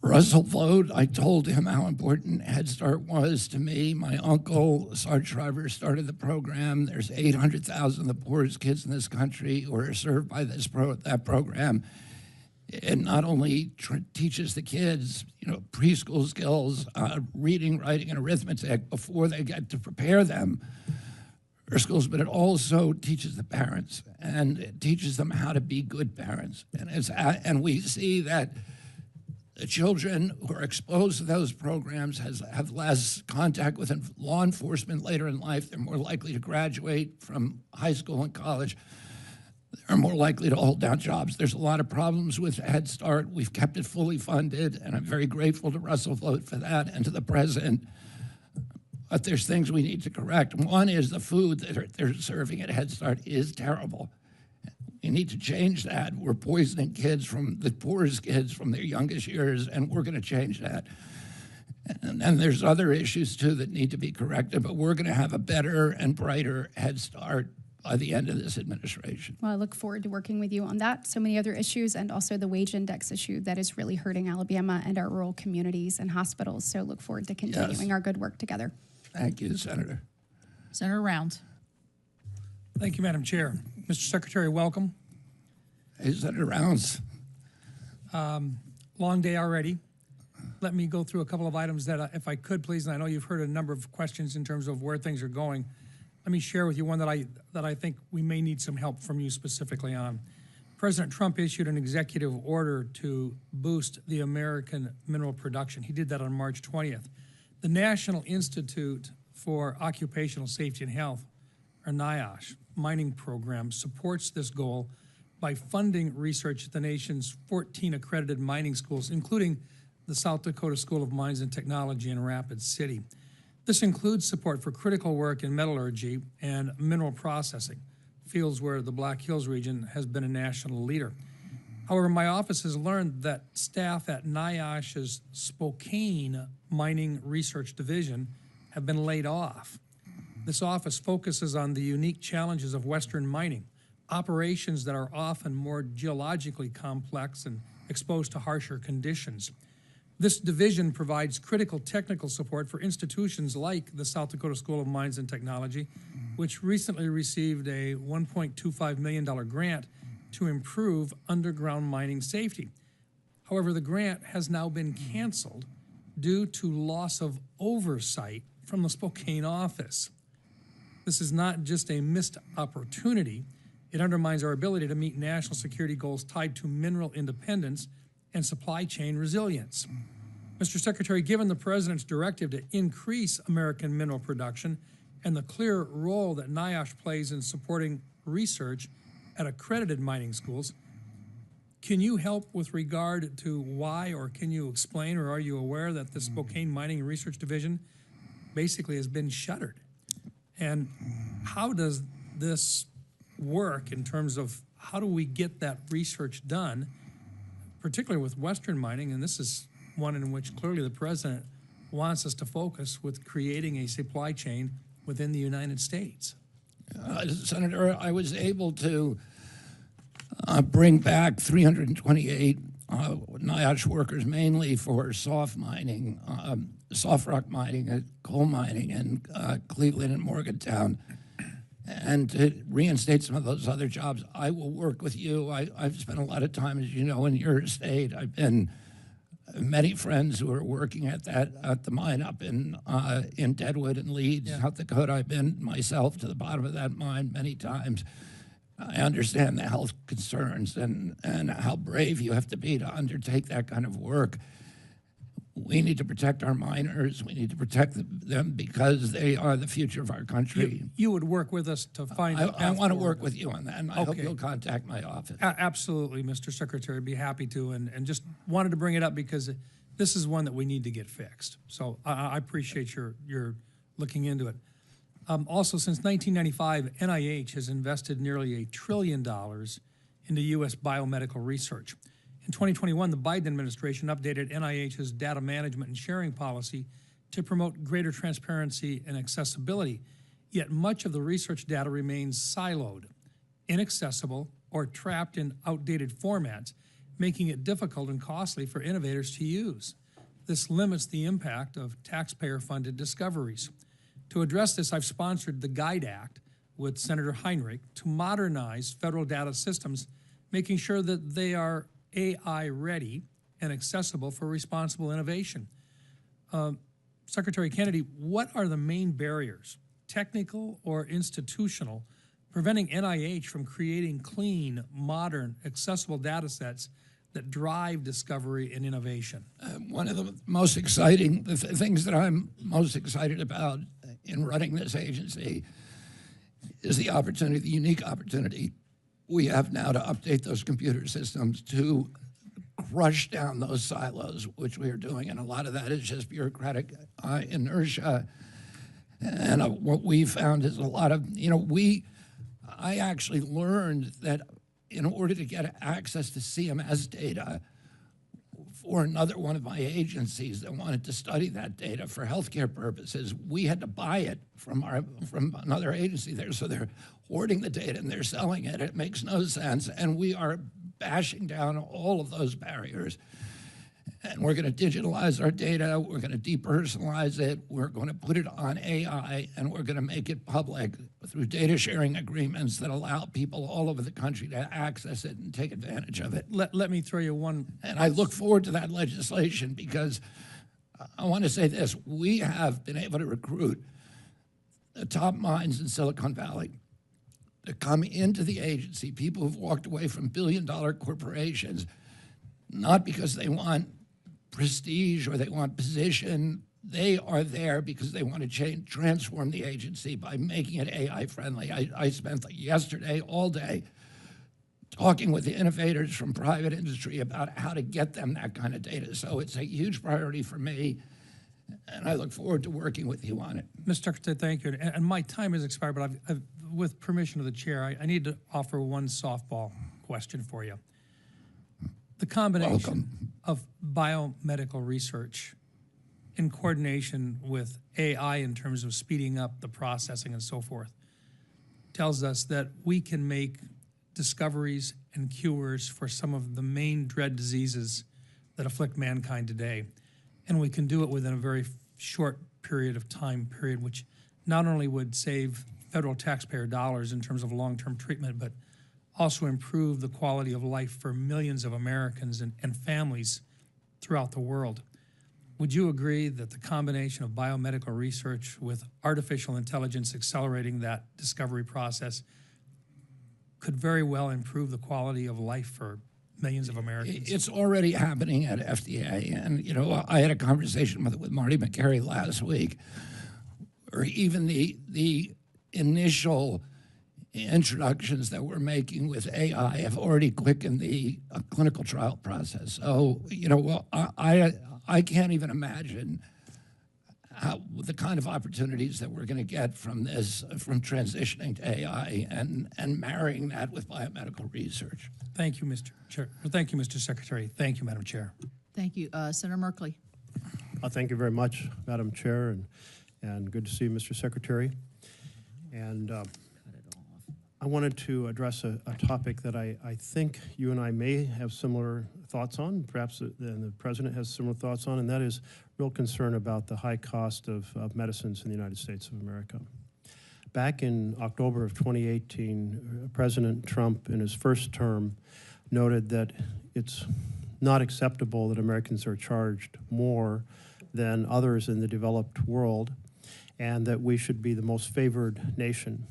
Russell Vought. I told him how important Head Start was to me. My uncle, Sarge Shriver, started the program. There's 800,000 of the poorest kids in this country who are served by that program. It not only teaches the kids, preschool skills, reading, writing, and arithmetic before they get to prepare them for schools, but it also teaches the parents, and it teaches them how to be good parents. And we see that the children who are exposed to those programs have less contact with law enforcement later in life. They're more likely to graduate from high school and college. They're more likely to hold down jobs. There's a lot of problems with Head Start. We've kept it fully funded, and I'm very grateful to Russell Vought for that and to the president. But there's things we need to correct. One is the food that they're serving at Head Start is terrible. We need to change that. We're poisoning kids from the poorest kids from their youngest years, and we're going to change that. And there's other issues, too, that need to be corrected, but we're going to have a better and brighter Head Start by the end of this administration. Well, I look forward to working with you on that, so many other issues, and also the wage index issue that is really hurting Alabama and our rural communities and hospitals. So look forward to continuing our good work together. Thank you, Senator. Senator Rounds. Thank you, Madam Chair. Mr. Secretary, welcome. Hey, Senator Rounds. Long day already. Let me go through a couple of items that, if I could, please, and I know you've heard a number of questions in terms of where things are going. Let me share with you one that I think we may need some help from you specifically on. President Trump issued an executive order to boost the American mineral production. He did that on March 20th. The National Institute for Occupational Safety and Health, or NIOSH, mining program supports this goal by funding research at the nation's 14 accredited mining schools, including the South Dakota School of Mines and Technology in Rapid City. This includes support for critical work in metallurgy and mineral processing, fields where the Black Hills region has been a national leader. However, my office has learned that staff at NIOSH's Spokane Mining Research Division have been laid off. This office focuses on the unique challenges of Western mining, operations that are often more geologically complex and exposed to harsher conditions. This division provides critical technical support for institutions like the South Dakota School of Mines and Technology, which recently received a $1.25 million grant to improve underground mining safety. However, the grant has now been canceled due to loss of oversight from the Spokane office. This is not just a missed opportunity. It undermines our ability to meet national security goals tied to mineral independence and supply chain resilience. Mr. Secretary, given the President's directive to increase American mineral production and the clear role that NIOSH plays in supporting research at accredited mining schools, can you help with regard to why, or can you explain, or are you aware that the Spokane Mining and Research Division basically has been shuttered? And how does this work in terms of how do we get that research done, particularly with Western mining? And this is one in which clearly the President wants us to focus with creating a supply chain within the United States. Senator, I was able to bring back 328 NIOSH workers, mainly for soft mining, soft rock mining, coal mining in Cleveland and Morgantown. And to reinstate some of those other jobs, I will work with you. I've spent a lot of time, as you know, in your state. I've been many friends who are working at the mine up in Deadwood and Leeds, South Dakota. I've been myself to the bottom of that mine many times. I understand the health concerns and how brave you have to be to undertake that kind of work. We need to protect our minors. We need to protect them because they are the future of our country. You would work with us to find a path I want to forward. work with you on that, and I hope you'll contact my office. Absolutely, Mr. Secretary, be happy to, and just wanted to bring it up because this is one that we need to get fixed. So I appreciate your looking into it. Also, since 1995, NIH has invested nearly $1 trillion into U.S. biomedical research. In 2021, the Biden administration updated NIH's data management and sharing policy to promote greater transparency and accessibility, yet much of the research data remains siloed, inaccessible, or trapped in outdated formats, making it difficult and costly for innovators to use. This limits the impact of taxpayer-funded discoveries. To address this, I've sponsored the GUIDE Act with Senator Heinrich to modernize federal data systems, making sure that they are AI-ready and accessible for responsible innovation. Secretary Kennedy, what are the main barriers, technical or institutional, preventing NIH from creating clean, modern, accessible data sets that drive discovery and innovation? One of the most exciting things that I'm most excited about in running this agency is the opportunity, the unique opportunity we have now to update those computer systems to crush down those silos, which we are doing. And a lot of that is just bureaucratic inertia. And what we found is a lot of, I actually learned that in order to get access to CMS data for another one of my agencies that wanted to study that data for healthcare purposes, we had to buy it from another agency there. So they're hoarding the data and they're selling it. It makes no sense. And we are bashing down all of those barriers. And we're going to digitalize our data. We're going to depersonalize it. We're going to put it on AI, and we're going to make it public through data sharing agreements that allow people all over the country to access it and take advantage of it. Let me throw you one. And I look forward to that legislation because I want to say this. We have been able to recruit the top minds in Silicon Valley to come into the agency, people who've walked away from billion-dollar corporations, not because they want prestige or they want position. They are there because they want to transform the agency by making it AI friendly. I spent yesterday all day talking with the innovators from private industry about how to get them that kind of data. So it's a huge priority for me, and I look forward to working with you on it. Mr. Secretary, thank you. And my time has expired, but with permission of the chair, I need to offer one softball question for you. The combination of biomedical research in coordination with AI in terms of speeding up the processing and so forth tells us that we can make discoveries and cures for some of the main dread diseases that afflict mankind today. And we can do it within a very short period of time period, which not only would save federal taxpayer dollars in terms of long-term treatment, but also improve the quality of life for millions of Americans and families throughout the world. Would you agree that the combination of biomedical research with artificial intelligence accelerating that discovery process could very well improve the quality of life for millions of Americans? It's already happening at FDA. And, I had a conversation with Marty McCary last week, or even the initial introductions that we're making with AI have already quickened the clinical trial process. So, I can't even imagine the kind of opportunities that we're going to get from this, from transitioning to AI and marrying that with biomedical research. Thank you, Mr. Chair. Thank you, Mr. Secretary. Thank you, Madam Chair. Thank you. Senator Merkley. Thank you very much, Madam Chair, and good to see you, Mr. Secretary. And I wanted to address a topic that I think you and I may have similar thoughts on, perhaps the President has similar thoughts on, and that is real concern about the high cost of medicines in the United States of America. Back in October of 2018, President Trump, in his first term, noted that it's not acceptable that Americans are charged more than others in the developed world, and that we should be the most favored nation.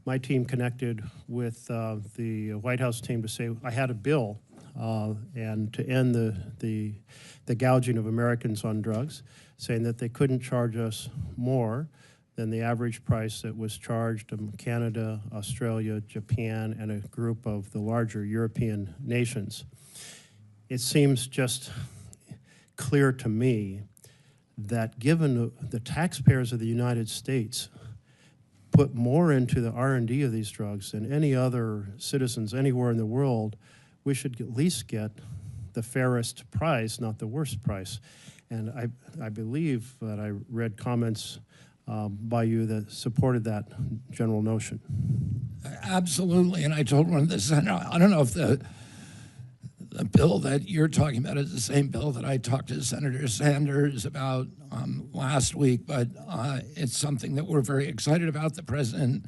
my team connected with the White House team to say I had a bill and to end the gouging of Americans on drugs, saying that they couldn't charge us more than the average price that was charged in Canada, Australia, Japan, and a group of the larger European nations. It seems just clear to me that given the taxpayers of the United States put more into the R&D of these drugs than any other citizens anywhere in the world, we should at least get the fairest price, not the worst price. And I believe that I read comments by you that supported that general notion. Absolutely, and I told one of the Senate, I don't know if the bill that you're talking about is the same bill that I talked to Senator Sanders about last week, but it's something that we're very excited about. The president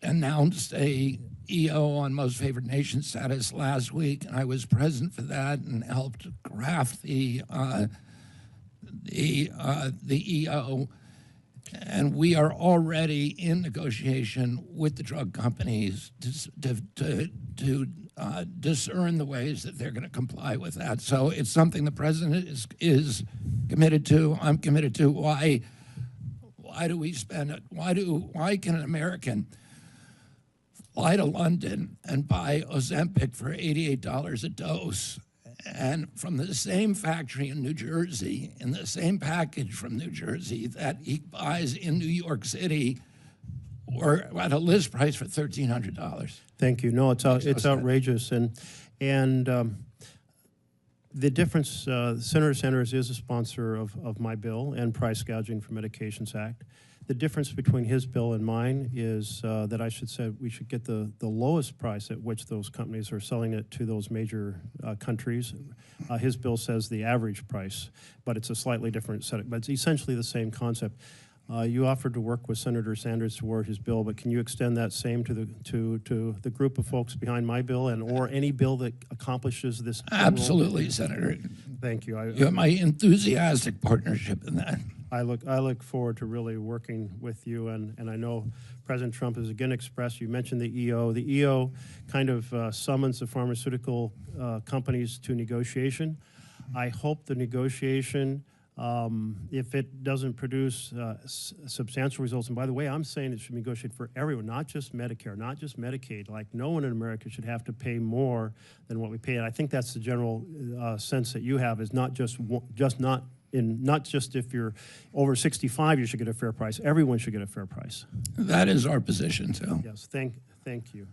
announced a EO on most favored nation status last week, and I was present for that and helped craft the EO. And we are already in negotiation with the drug companies to discern the ways that they're going to comply with that. So it's something the president is committed to. I'm committed to. Why do we spend it? Why can an American fly to London and buy Ozempic for $88 a dose, and from the same factory in New Jersey, in the same package from New Jersey that he buys in New York City, or at a list price for $1,300? Thank you. No, it's outrageous, and the difference. Senator Sanders is a sponsor of my bill and Price Gouging for Medications Act. The difference between his bill and mine is that I should say we should get the lowest price at which those companies are selling it to those major countries. His bill says the average price, but it's a slightly different set. But it's essentially the same concept. You offered to work with Senator Sanders toward his bill, but can you extend that same to the group of folks behind my bill or any bill that accomplishes this? Absolutely, Senator. Thank you. You have my enthusiastic partnership in that. I look forward to really working with you, and I know President Trump has again expressed, you mentioned the EO. The EO kind of summons the pharmaceutical companies to negotiation. I hope the negotiation, if it doesn't produce substantial results, and by the way, I'm saying it should be negotiated for everyone, not just Medicare, not just Medicaid. Like no one in America should have to pay more than what we pay. And I think that's the general sense that you have, is not just if you're over 65, you should get a fair price. Everyone should get a fair price. That is our position, too. Yes, thank you.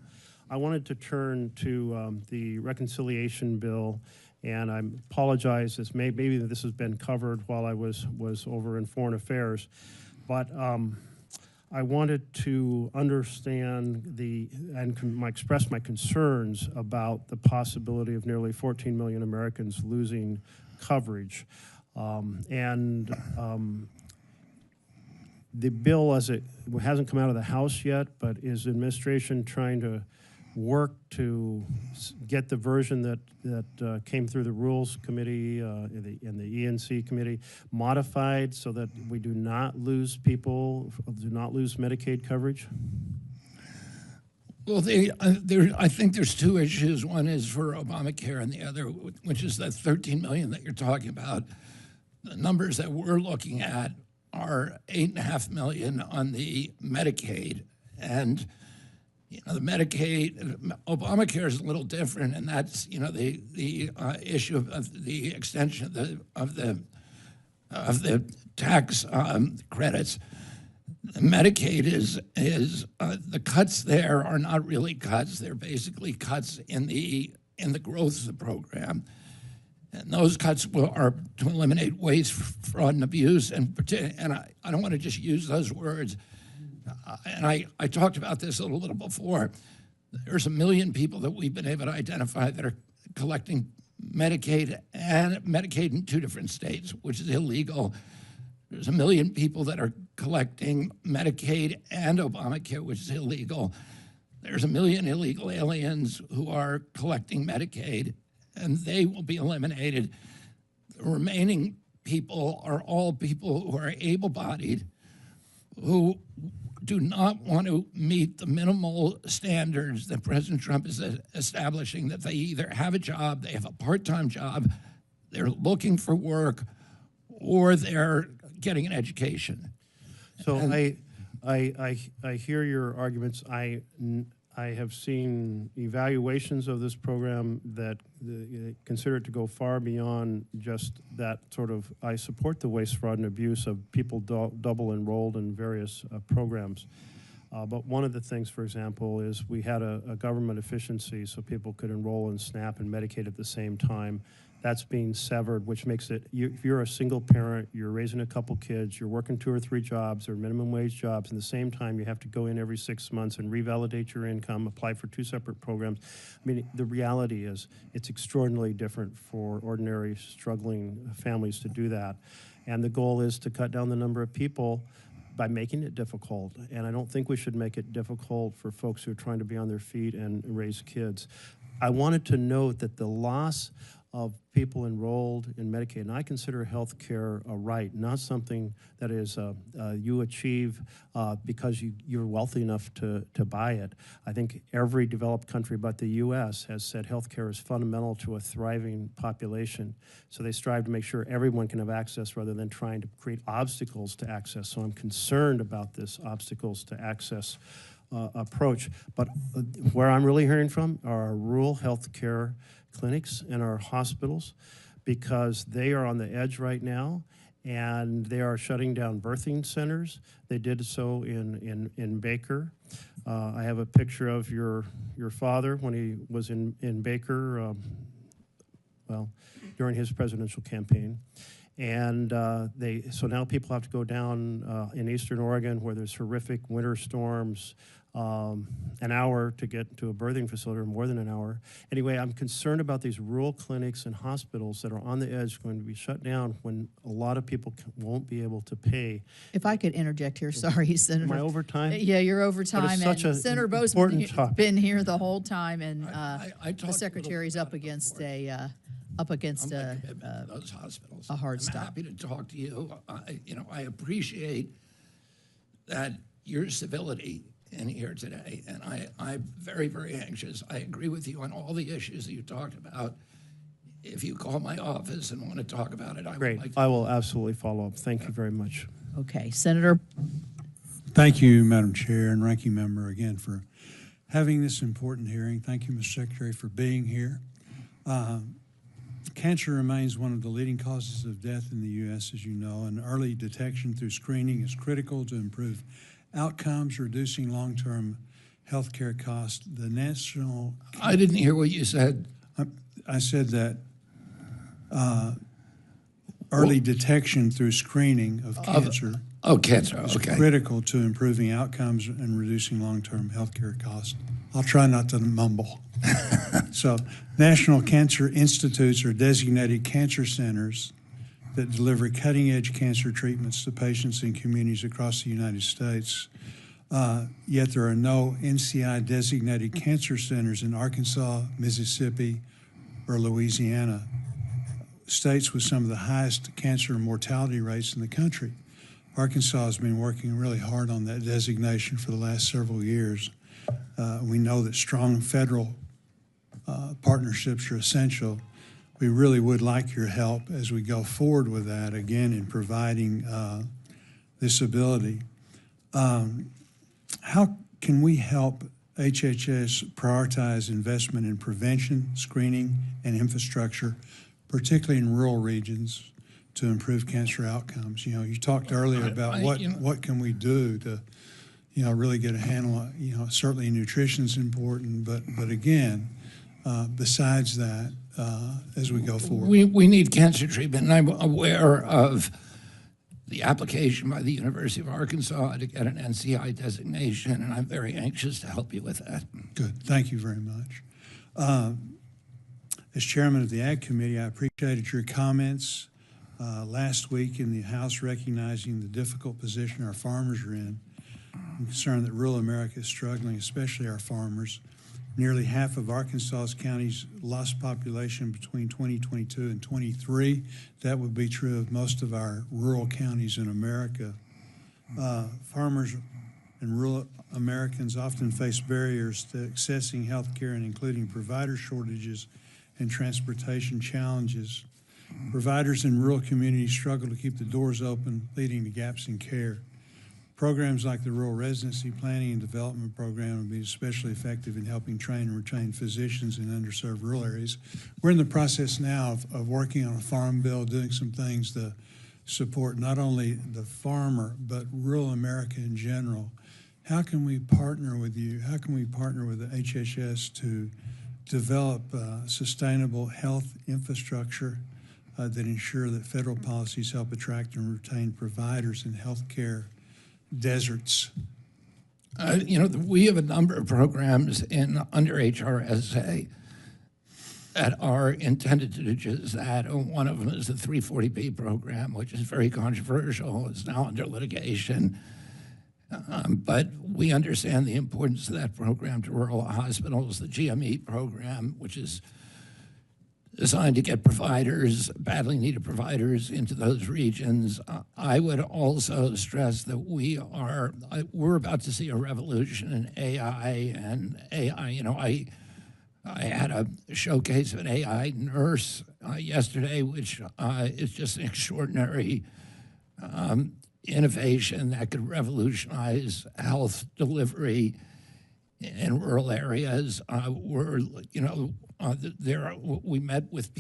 I wanted to turn to the reconciliation bill, and I apologize. Maybe this has been covered while I was over in Foreign Affairs, but I wanted to understand express my concerns about the possibility of nearly 14 million Americans losing coverage. The bill, as it hasn't come out of the House yet, but is the administration trying to work to get the version that came through the Rules Committee and the ENC Committee modified so that we do not lose Medicaid coverage? Well, I think there's two issues. One is for Obamacare, and the other, which is that 13 million that you're talking about. The numbers that we're looking at are 8.5 million on the Medicaid, and the Medicaid, Obamacare is a little different, and that's the issue of the extension of the tax credits. Medicaid is the cuts there are not really cuts; they're basically cuts in the growth of the program. And those cuts are to eliminate waste, fraud, and abuse. And I don't want to just use those words. And I talked about this a little before. There's 1 million people that we've been able to identify that are collecting Medicaid in 2 different states, which is illegal. There's 1 million people that are collecting Medicaid and Obamacare, which is illegal. There's 1 million illegal aliens who are collecting Medicaid, and they will be eliminated. The remaining people are all people who are able-bodied, who do not want to meet the minimal standards that President Trump is establishing, that they either have a job, they have a part-time job, they're looking for work, or they're getting an education. So I hear your arguments. I have seen evaluations of this program that consider it to go far beyond just that sort of, I support the waste, fraud, and abuse of people double enrolled in various programs. But one of the things, for example, is we had a government efficiency so people could enroll in SNAP and Medicaid at the same time. That's being severed, which makes it, if you're a single parent, you're raising a couple kids, you're working 2 or 3 jobs or minimum wage jobs, and at the same time you have to go in every 6 months and revalidate your income, apply for 2 separate programs. I mean, the reality is it's extraordinarily different for ordinary struggling families to do that. And the goal is to cut down the number of people by making it difficult. And I don't think we should make it difficult for folks who are trying to be on their feet and raise kids. I wanted to note that the loss of people enrolled in Medicaid, and I consider health care a right, not something that is you achieve because you're wealthy enough to buy it. I think every developed country but the U.S. has said health care is fundamental to a thriving population, so they strive to make sure everyone can have access rather than trying to create obstacles to access. So I'm concerned about this obstacles to access approach. But where I'm really hearing from are our rural health care clinics and our hospitals, because they are on the edge right now and they are shutting down birthing centers. They did so in Baker. I have a picture of your father when he was in Baker, well, during his presidential campaign. And so now people have to go down in Eastern Oregon where there's horrific winter storms, an hour to get to a birthing facility, or more than an hour. Anyway, I'm concerned about these rural clinics and hospitals that are on the edge going to be shut down when a lot of people won't be able to pay. If I could interject here, sorry, Senator. Am I over time? Yeah, you're over time. But it's such and Senator Bo's been here the whole time, and the Secretary's up against those hospitals. a hard I'm stop. happy to talk to you. I appreciate that your civility in here today, and I'm very, very anxious. I agree with you on all the issues that you talked about. If you call my office and want to talk about it, I Great. would like to. I will absolutely follow up. Thank you very much. Okay, Senator. Thank you, Madam Chair and Ranking Member, again for having this important hearing. Thank you, Mr. Secretary, for being here. Cancer remains one of the leading causes of death in the U.S., as you know, and early detection through screening is critical to improve outcomes, reducing long-term health care costs. The national... I didn't hear what you said. I said that early detection through screening of cancer cancer, is okay. critical to improving outcomes and reducing long-term health care costs. I'll try not to mumble. So, National Cancer Institutes are designated cancer centers that deliver cutting-edge cancer treatments to patients in communities across the United States. Yet there are no NCI-designated cancer centers in Arkansas, Mississippi, or Louisiana, states with some of the highest cancer mortality rates in the country. Arkansas has been working really hard on that designation for the last several years. We know that strong federal partnerships are essential. We really would like your help as we go forward with that, again, in providing this ability. How can we help HHS prioritize investment in prevention, screening, and infrastructure, particularly in rural regions, to improve cancer outcomes? You know, you talked earlier about what can we do to, really get a handle on, certainly nutrition's important, but again, besides that, as we go forward. We need cancer treatment, and I'm aware of the application by the University of Arkansas to get an NCI designation, and I'm very anxious to help you with that. Good. Thank you very much. As chairman of the Ag Committee, I appreciated your comments last week in the House recognizing the difficult position our farmers are in. I'm concerned that rural America is struggling, especially our farmers. Nearly half of Arkansas's counties lost population between 2022 and 23. That would be true of most of our rural counties in America. Farmers and rural Americans often face barriers to accessing health care and including provider shortages and transportation challenges. Providers in rural communities struggle to keep the doors open, leading to gaps in care. Programs like the Rural Residency Planning and Development Program will be especially effective in helping train and retain physicians in underserved rural areas. We're in the process now of working on a farm bill, doing some things to support not only the farmer, but rural America in general. How can we partner with you? How can we partner with the HHS to develop sustainable health infrastructure that ensure that federal policies help attract and retain providers in healthcare deserts? We have a number of programs under HRSA that are intended to do just that. One of them is the 340B program, which is very controversial. It's now under litigation. But we understand the importance of that program to rural hospitals. The GME program, which is designed to get providers, badly needed providers, into those regions. I would also stress that we're about to see a revolution in AI, and AI, I had a showcase of an AI nurse yesterday, which is just an extraordinary innovation that could revolutionize health delivery in rural areas. We met with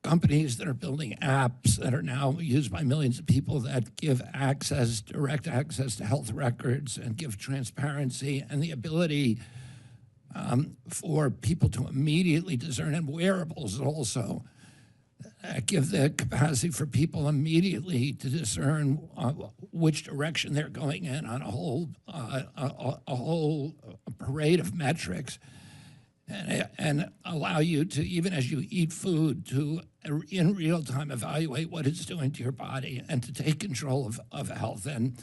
companies that are building apps that are now used by millions of people that give direct access to health records and give transparency and the ability for people to immediately discern, and wearables also give the capacity for people immediately to discern which direction they're going in on a whole parade of metrics, and allow you to, even as you eat food, to in real time evaluate what it's doing to your body and to take control of health. And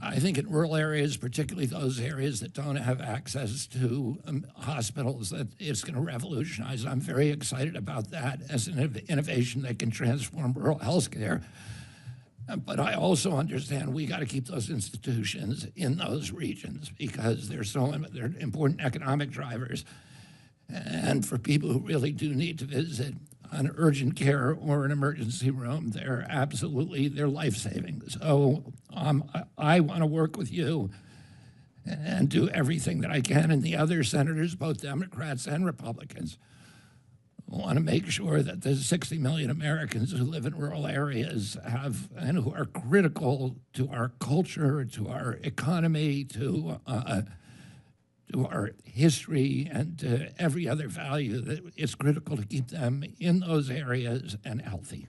I think in rural areas, particularly those areas that don't have access to hospitals, that it's going to revolutionize. I'm very excited about that as an innovation that can transform rural health care. But I also understand we got to keep those institutions in those regions because they're important economic drivers. And for people who really do need to visit an urgent care or an emergency room, they're life-saving. So I want to work with you and do everything that I can, and the other senators, both Democrats and Republicans, want to make sure that the 60 million Americans who live in rural areas and who are critical to our culture, to our economy, to our history, and to every other value, that it's critical to keep them in those areas and healthy.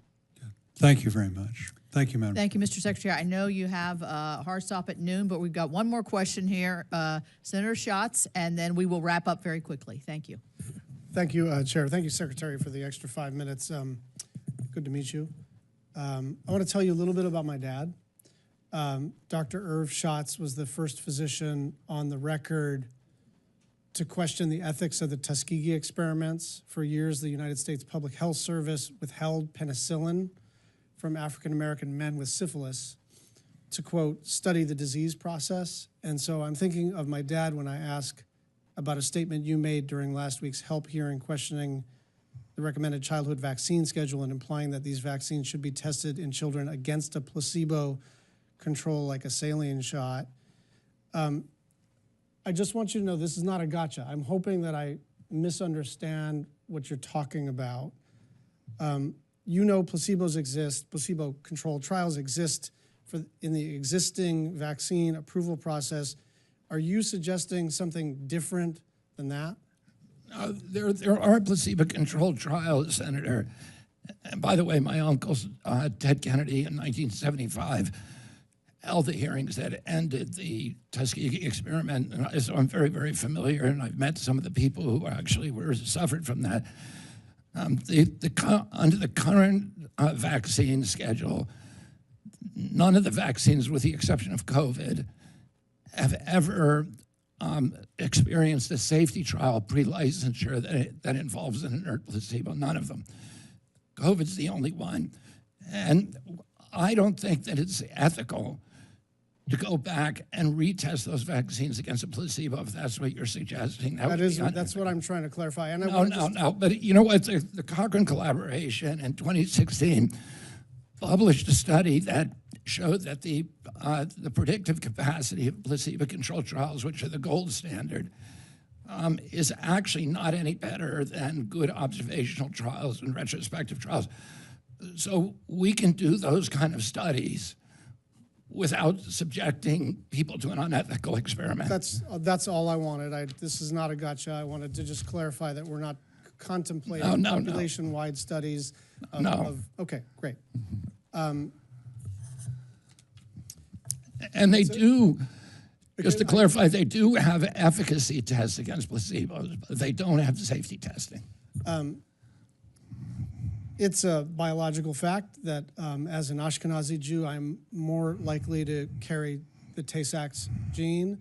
Thank you very much. Thank you, Madam. Thank you, Mr. Secretary. I know you have a hard stop at noon, but we've got one more question here. Senator Schatz, and then we will wrap up very quickly. Thank you. Thank you, Chair. Thank you, Secretary, for the extra 5 minutes. Good to meet you. I want to tell you a little bit about my dad. Dr. Irv Schatz was the first physician on the record to question the ethics of the Tuskegee experiments. For years, the United States Public Health Service withheld penicillin from African-American men with syphilis to, quote, study the disease process. And so I'm thinking of my dad when I ask about a statement you made during last week's HELP hearing questioning the recommended childhood vaccine schedule and implying that these vaccines should be tested in children against a placebo control like a saline shot. I just want you to know this is not a gotcha. I'm hoping that I misunderstand what you're talking about. Placebos exist, placebo-controlled trials exist in the existing vaccine approval process. Are you suggesting something different than that? There are placebo-controlled trials, Senator. And by the way, my uncle, Ted Kennedy, in 1975, held the hearings that ended the Tuskegee experiment. And so I'm very, very familiar, and I've met some of the people who actually suffered from that. Under the current vaccine schedule, none of the vaccines, with the exception of COVID, have ever experienced a safety trial pre-licensure that involves an inert placebo. None of them. COVID's the only one. And I don't think that it's ethical to go back and retest those vaccines against a placebo, if that's what you're suggesting. That's what I'm trying to clarify. And No. But you know what? The Cochrane collaboration in 2016 published a study that showed that the predictive capacity of placebo-controlled trials, which are the gold standard, is actually not any better than good observational trials and retrospective trials. So we can do those kind of studies without subjecting people to an unethical experiment. That's all I wanted. This is not a gotcha. I wanted to just clarify that we're not contemplating population-wide studies. Okay, great. And they do, just to clarify, they do have efficacy tests against placebos, but they don't have safety testing. It's a biological fact that as an Ashkenazi Jew, I'm more likely to carry the Tay-Sachs gene.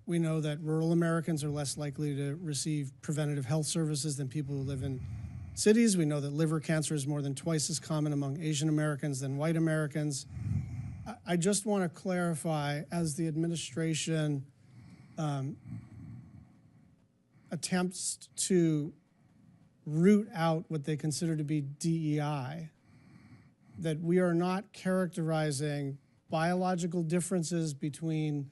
We know that rural Americans are less likely to receive preventative health services than people who live in cities. We know that liver cancer is more than twice as common among Asian Americans than white Americans. I just want to clarify, as the administration attempts to root out what they consider to be DEI, that we are not characterizing biological differences between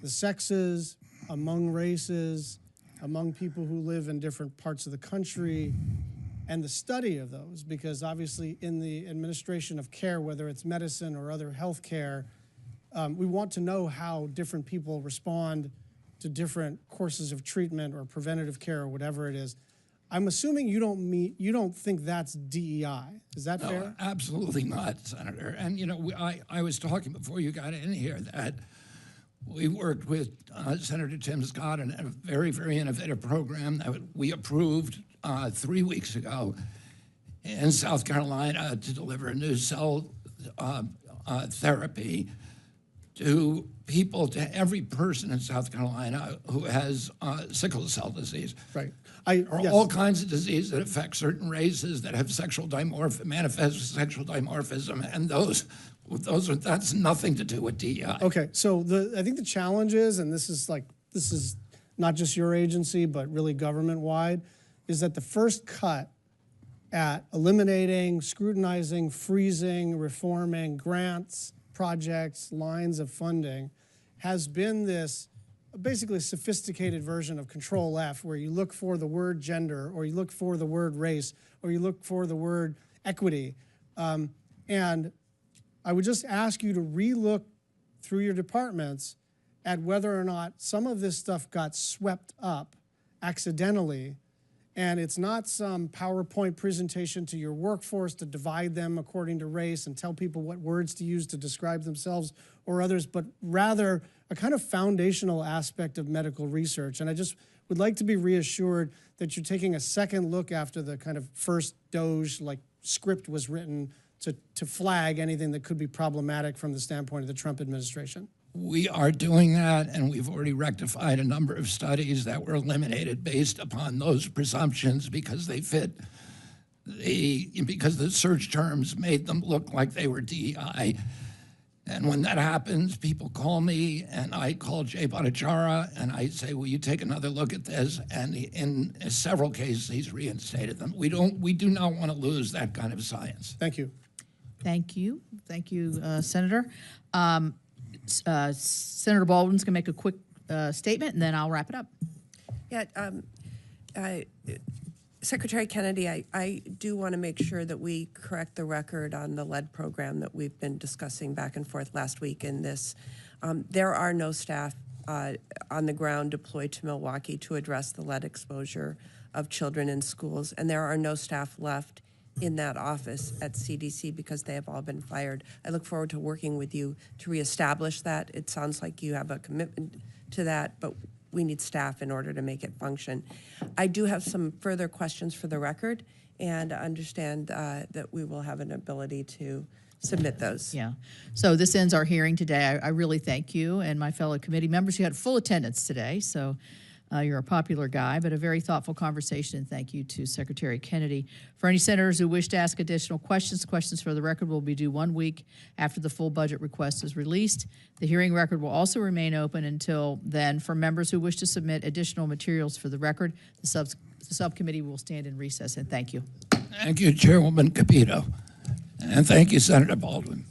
the sexes, among races, among people who live in different parts of the country, and the study of those, because obviously in the administration of care, whether it's medicine or other health care, we want to know how different people respond to different courses of treatment or preventative care or whatever it is. I'm assuming you don't think that's DEI. Is that fair? No, absolutely not, Senator. And you know, I was talking before you got in here that we worked with Senator Tim Scott on a very, very innovative program that we approved 3 weeks ago in South Carolina to deliver a new cell therapy to people, to every person in South Carolina who has sickle cell disease. Right. There are all kinds of diseases that affect certain races that have manifest sexual dimorphism, and that's nothing to do with DEI. Okay, so I think the challenge is, and this is not just your agency, but really government-wide, is that the first cut at eliminating, scrutinizing, freezing, reforming grants, projects, lines of funding has been this basically sophisticated version of Control F, where you look for the word gender, or you look for the word race, or you look for the word equity. And I would just ask you to relook through your departments at whether or not some of this stuff got swept up accidentally, and it's not some PowerPoint presentation to your workforce to divide them according to race and tell people what words to use to describe themselves or others, but rather a kind of foundational aspect of medical research. And I just would like to be reassured that you're taking a second look after the kind of first Doge script was written to flag anything that could be problematic from the standpoint of the Trump administration. We are doing that, and we've already rectified a number of studies that were eliminated based upon those presumptions because they fit because the search terms made them look like they were DEI. And when that happens, people call me, and I call Jay Bhattacharya, and I say, will you take another look at this? And in several cases, he's reinstated them. We do not want to lose that kind of science. Thank you. Thank you. Thank you, Senator. Senator Baldwin's going to make a quick statement, and then I'll wrap it up. Yeah, Secretary Kennedy, I do want to make sure that we correct the record on the lead program that we've been discussing back and forth last week in this. There are no staff on the ground deployed to Milwaukee to address the lead exposure of children in schools, and there are no staff left in that office at CDC because they have all been fired. I look forward to working with you to reestablish that. It sounds like you have a commitment to that, but we need staff in order to make it function. I do have some further questions for the record, and understand that we will have an ability to submit those. Yeah. So this ends our hearing today. I really thank you and my fellow committee members. You had full attendance today, so You're a popular guy, but a very thoughtful conversation, and thank you to Secretary Kennedy. For any senators who wish to ask additional questions for the record will be due 1 week after the full budget request is released. The hearing record will also remain open until then. For members who wish to submit additional materials for the record, the subcommittee will stand in recess, and thank you. Thank you, Chairwoman Capito. And thank you, Senator Baldwin.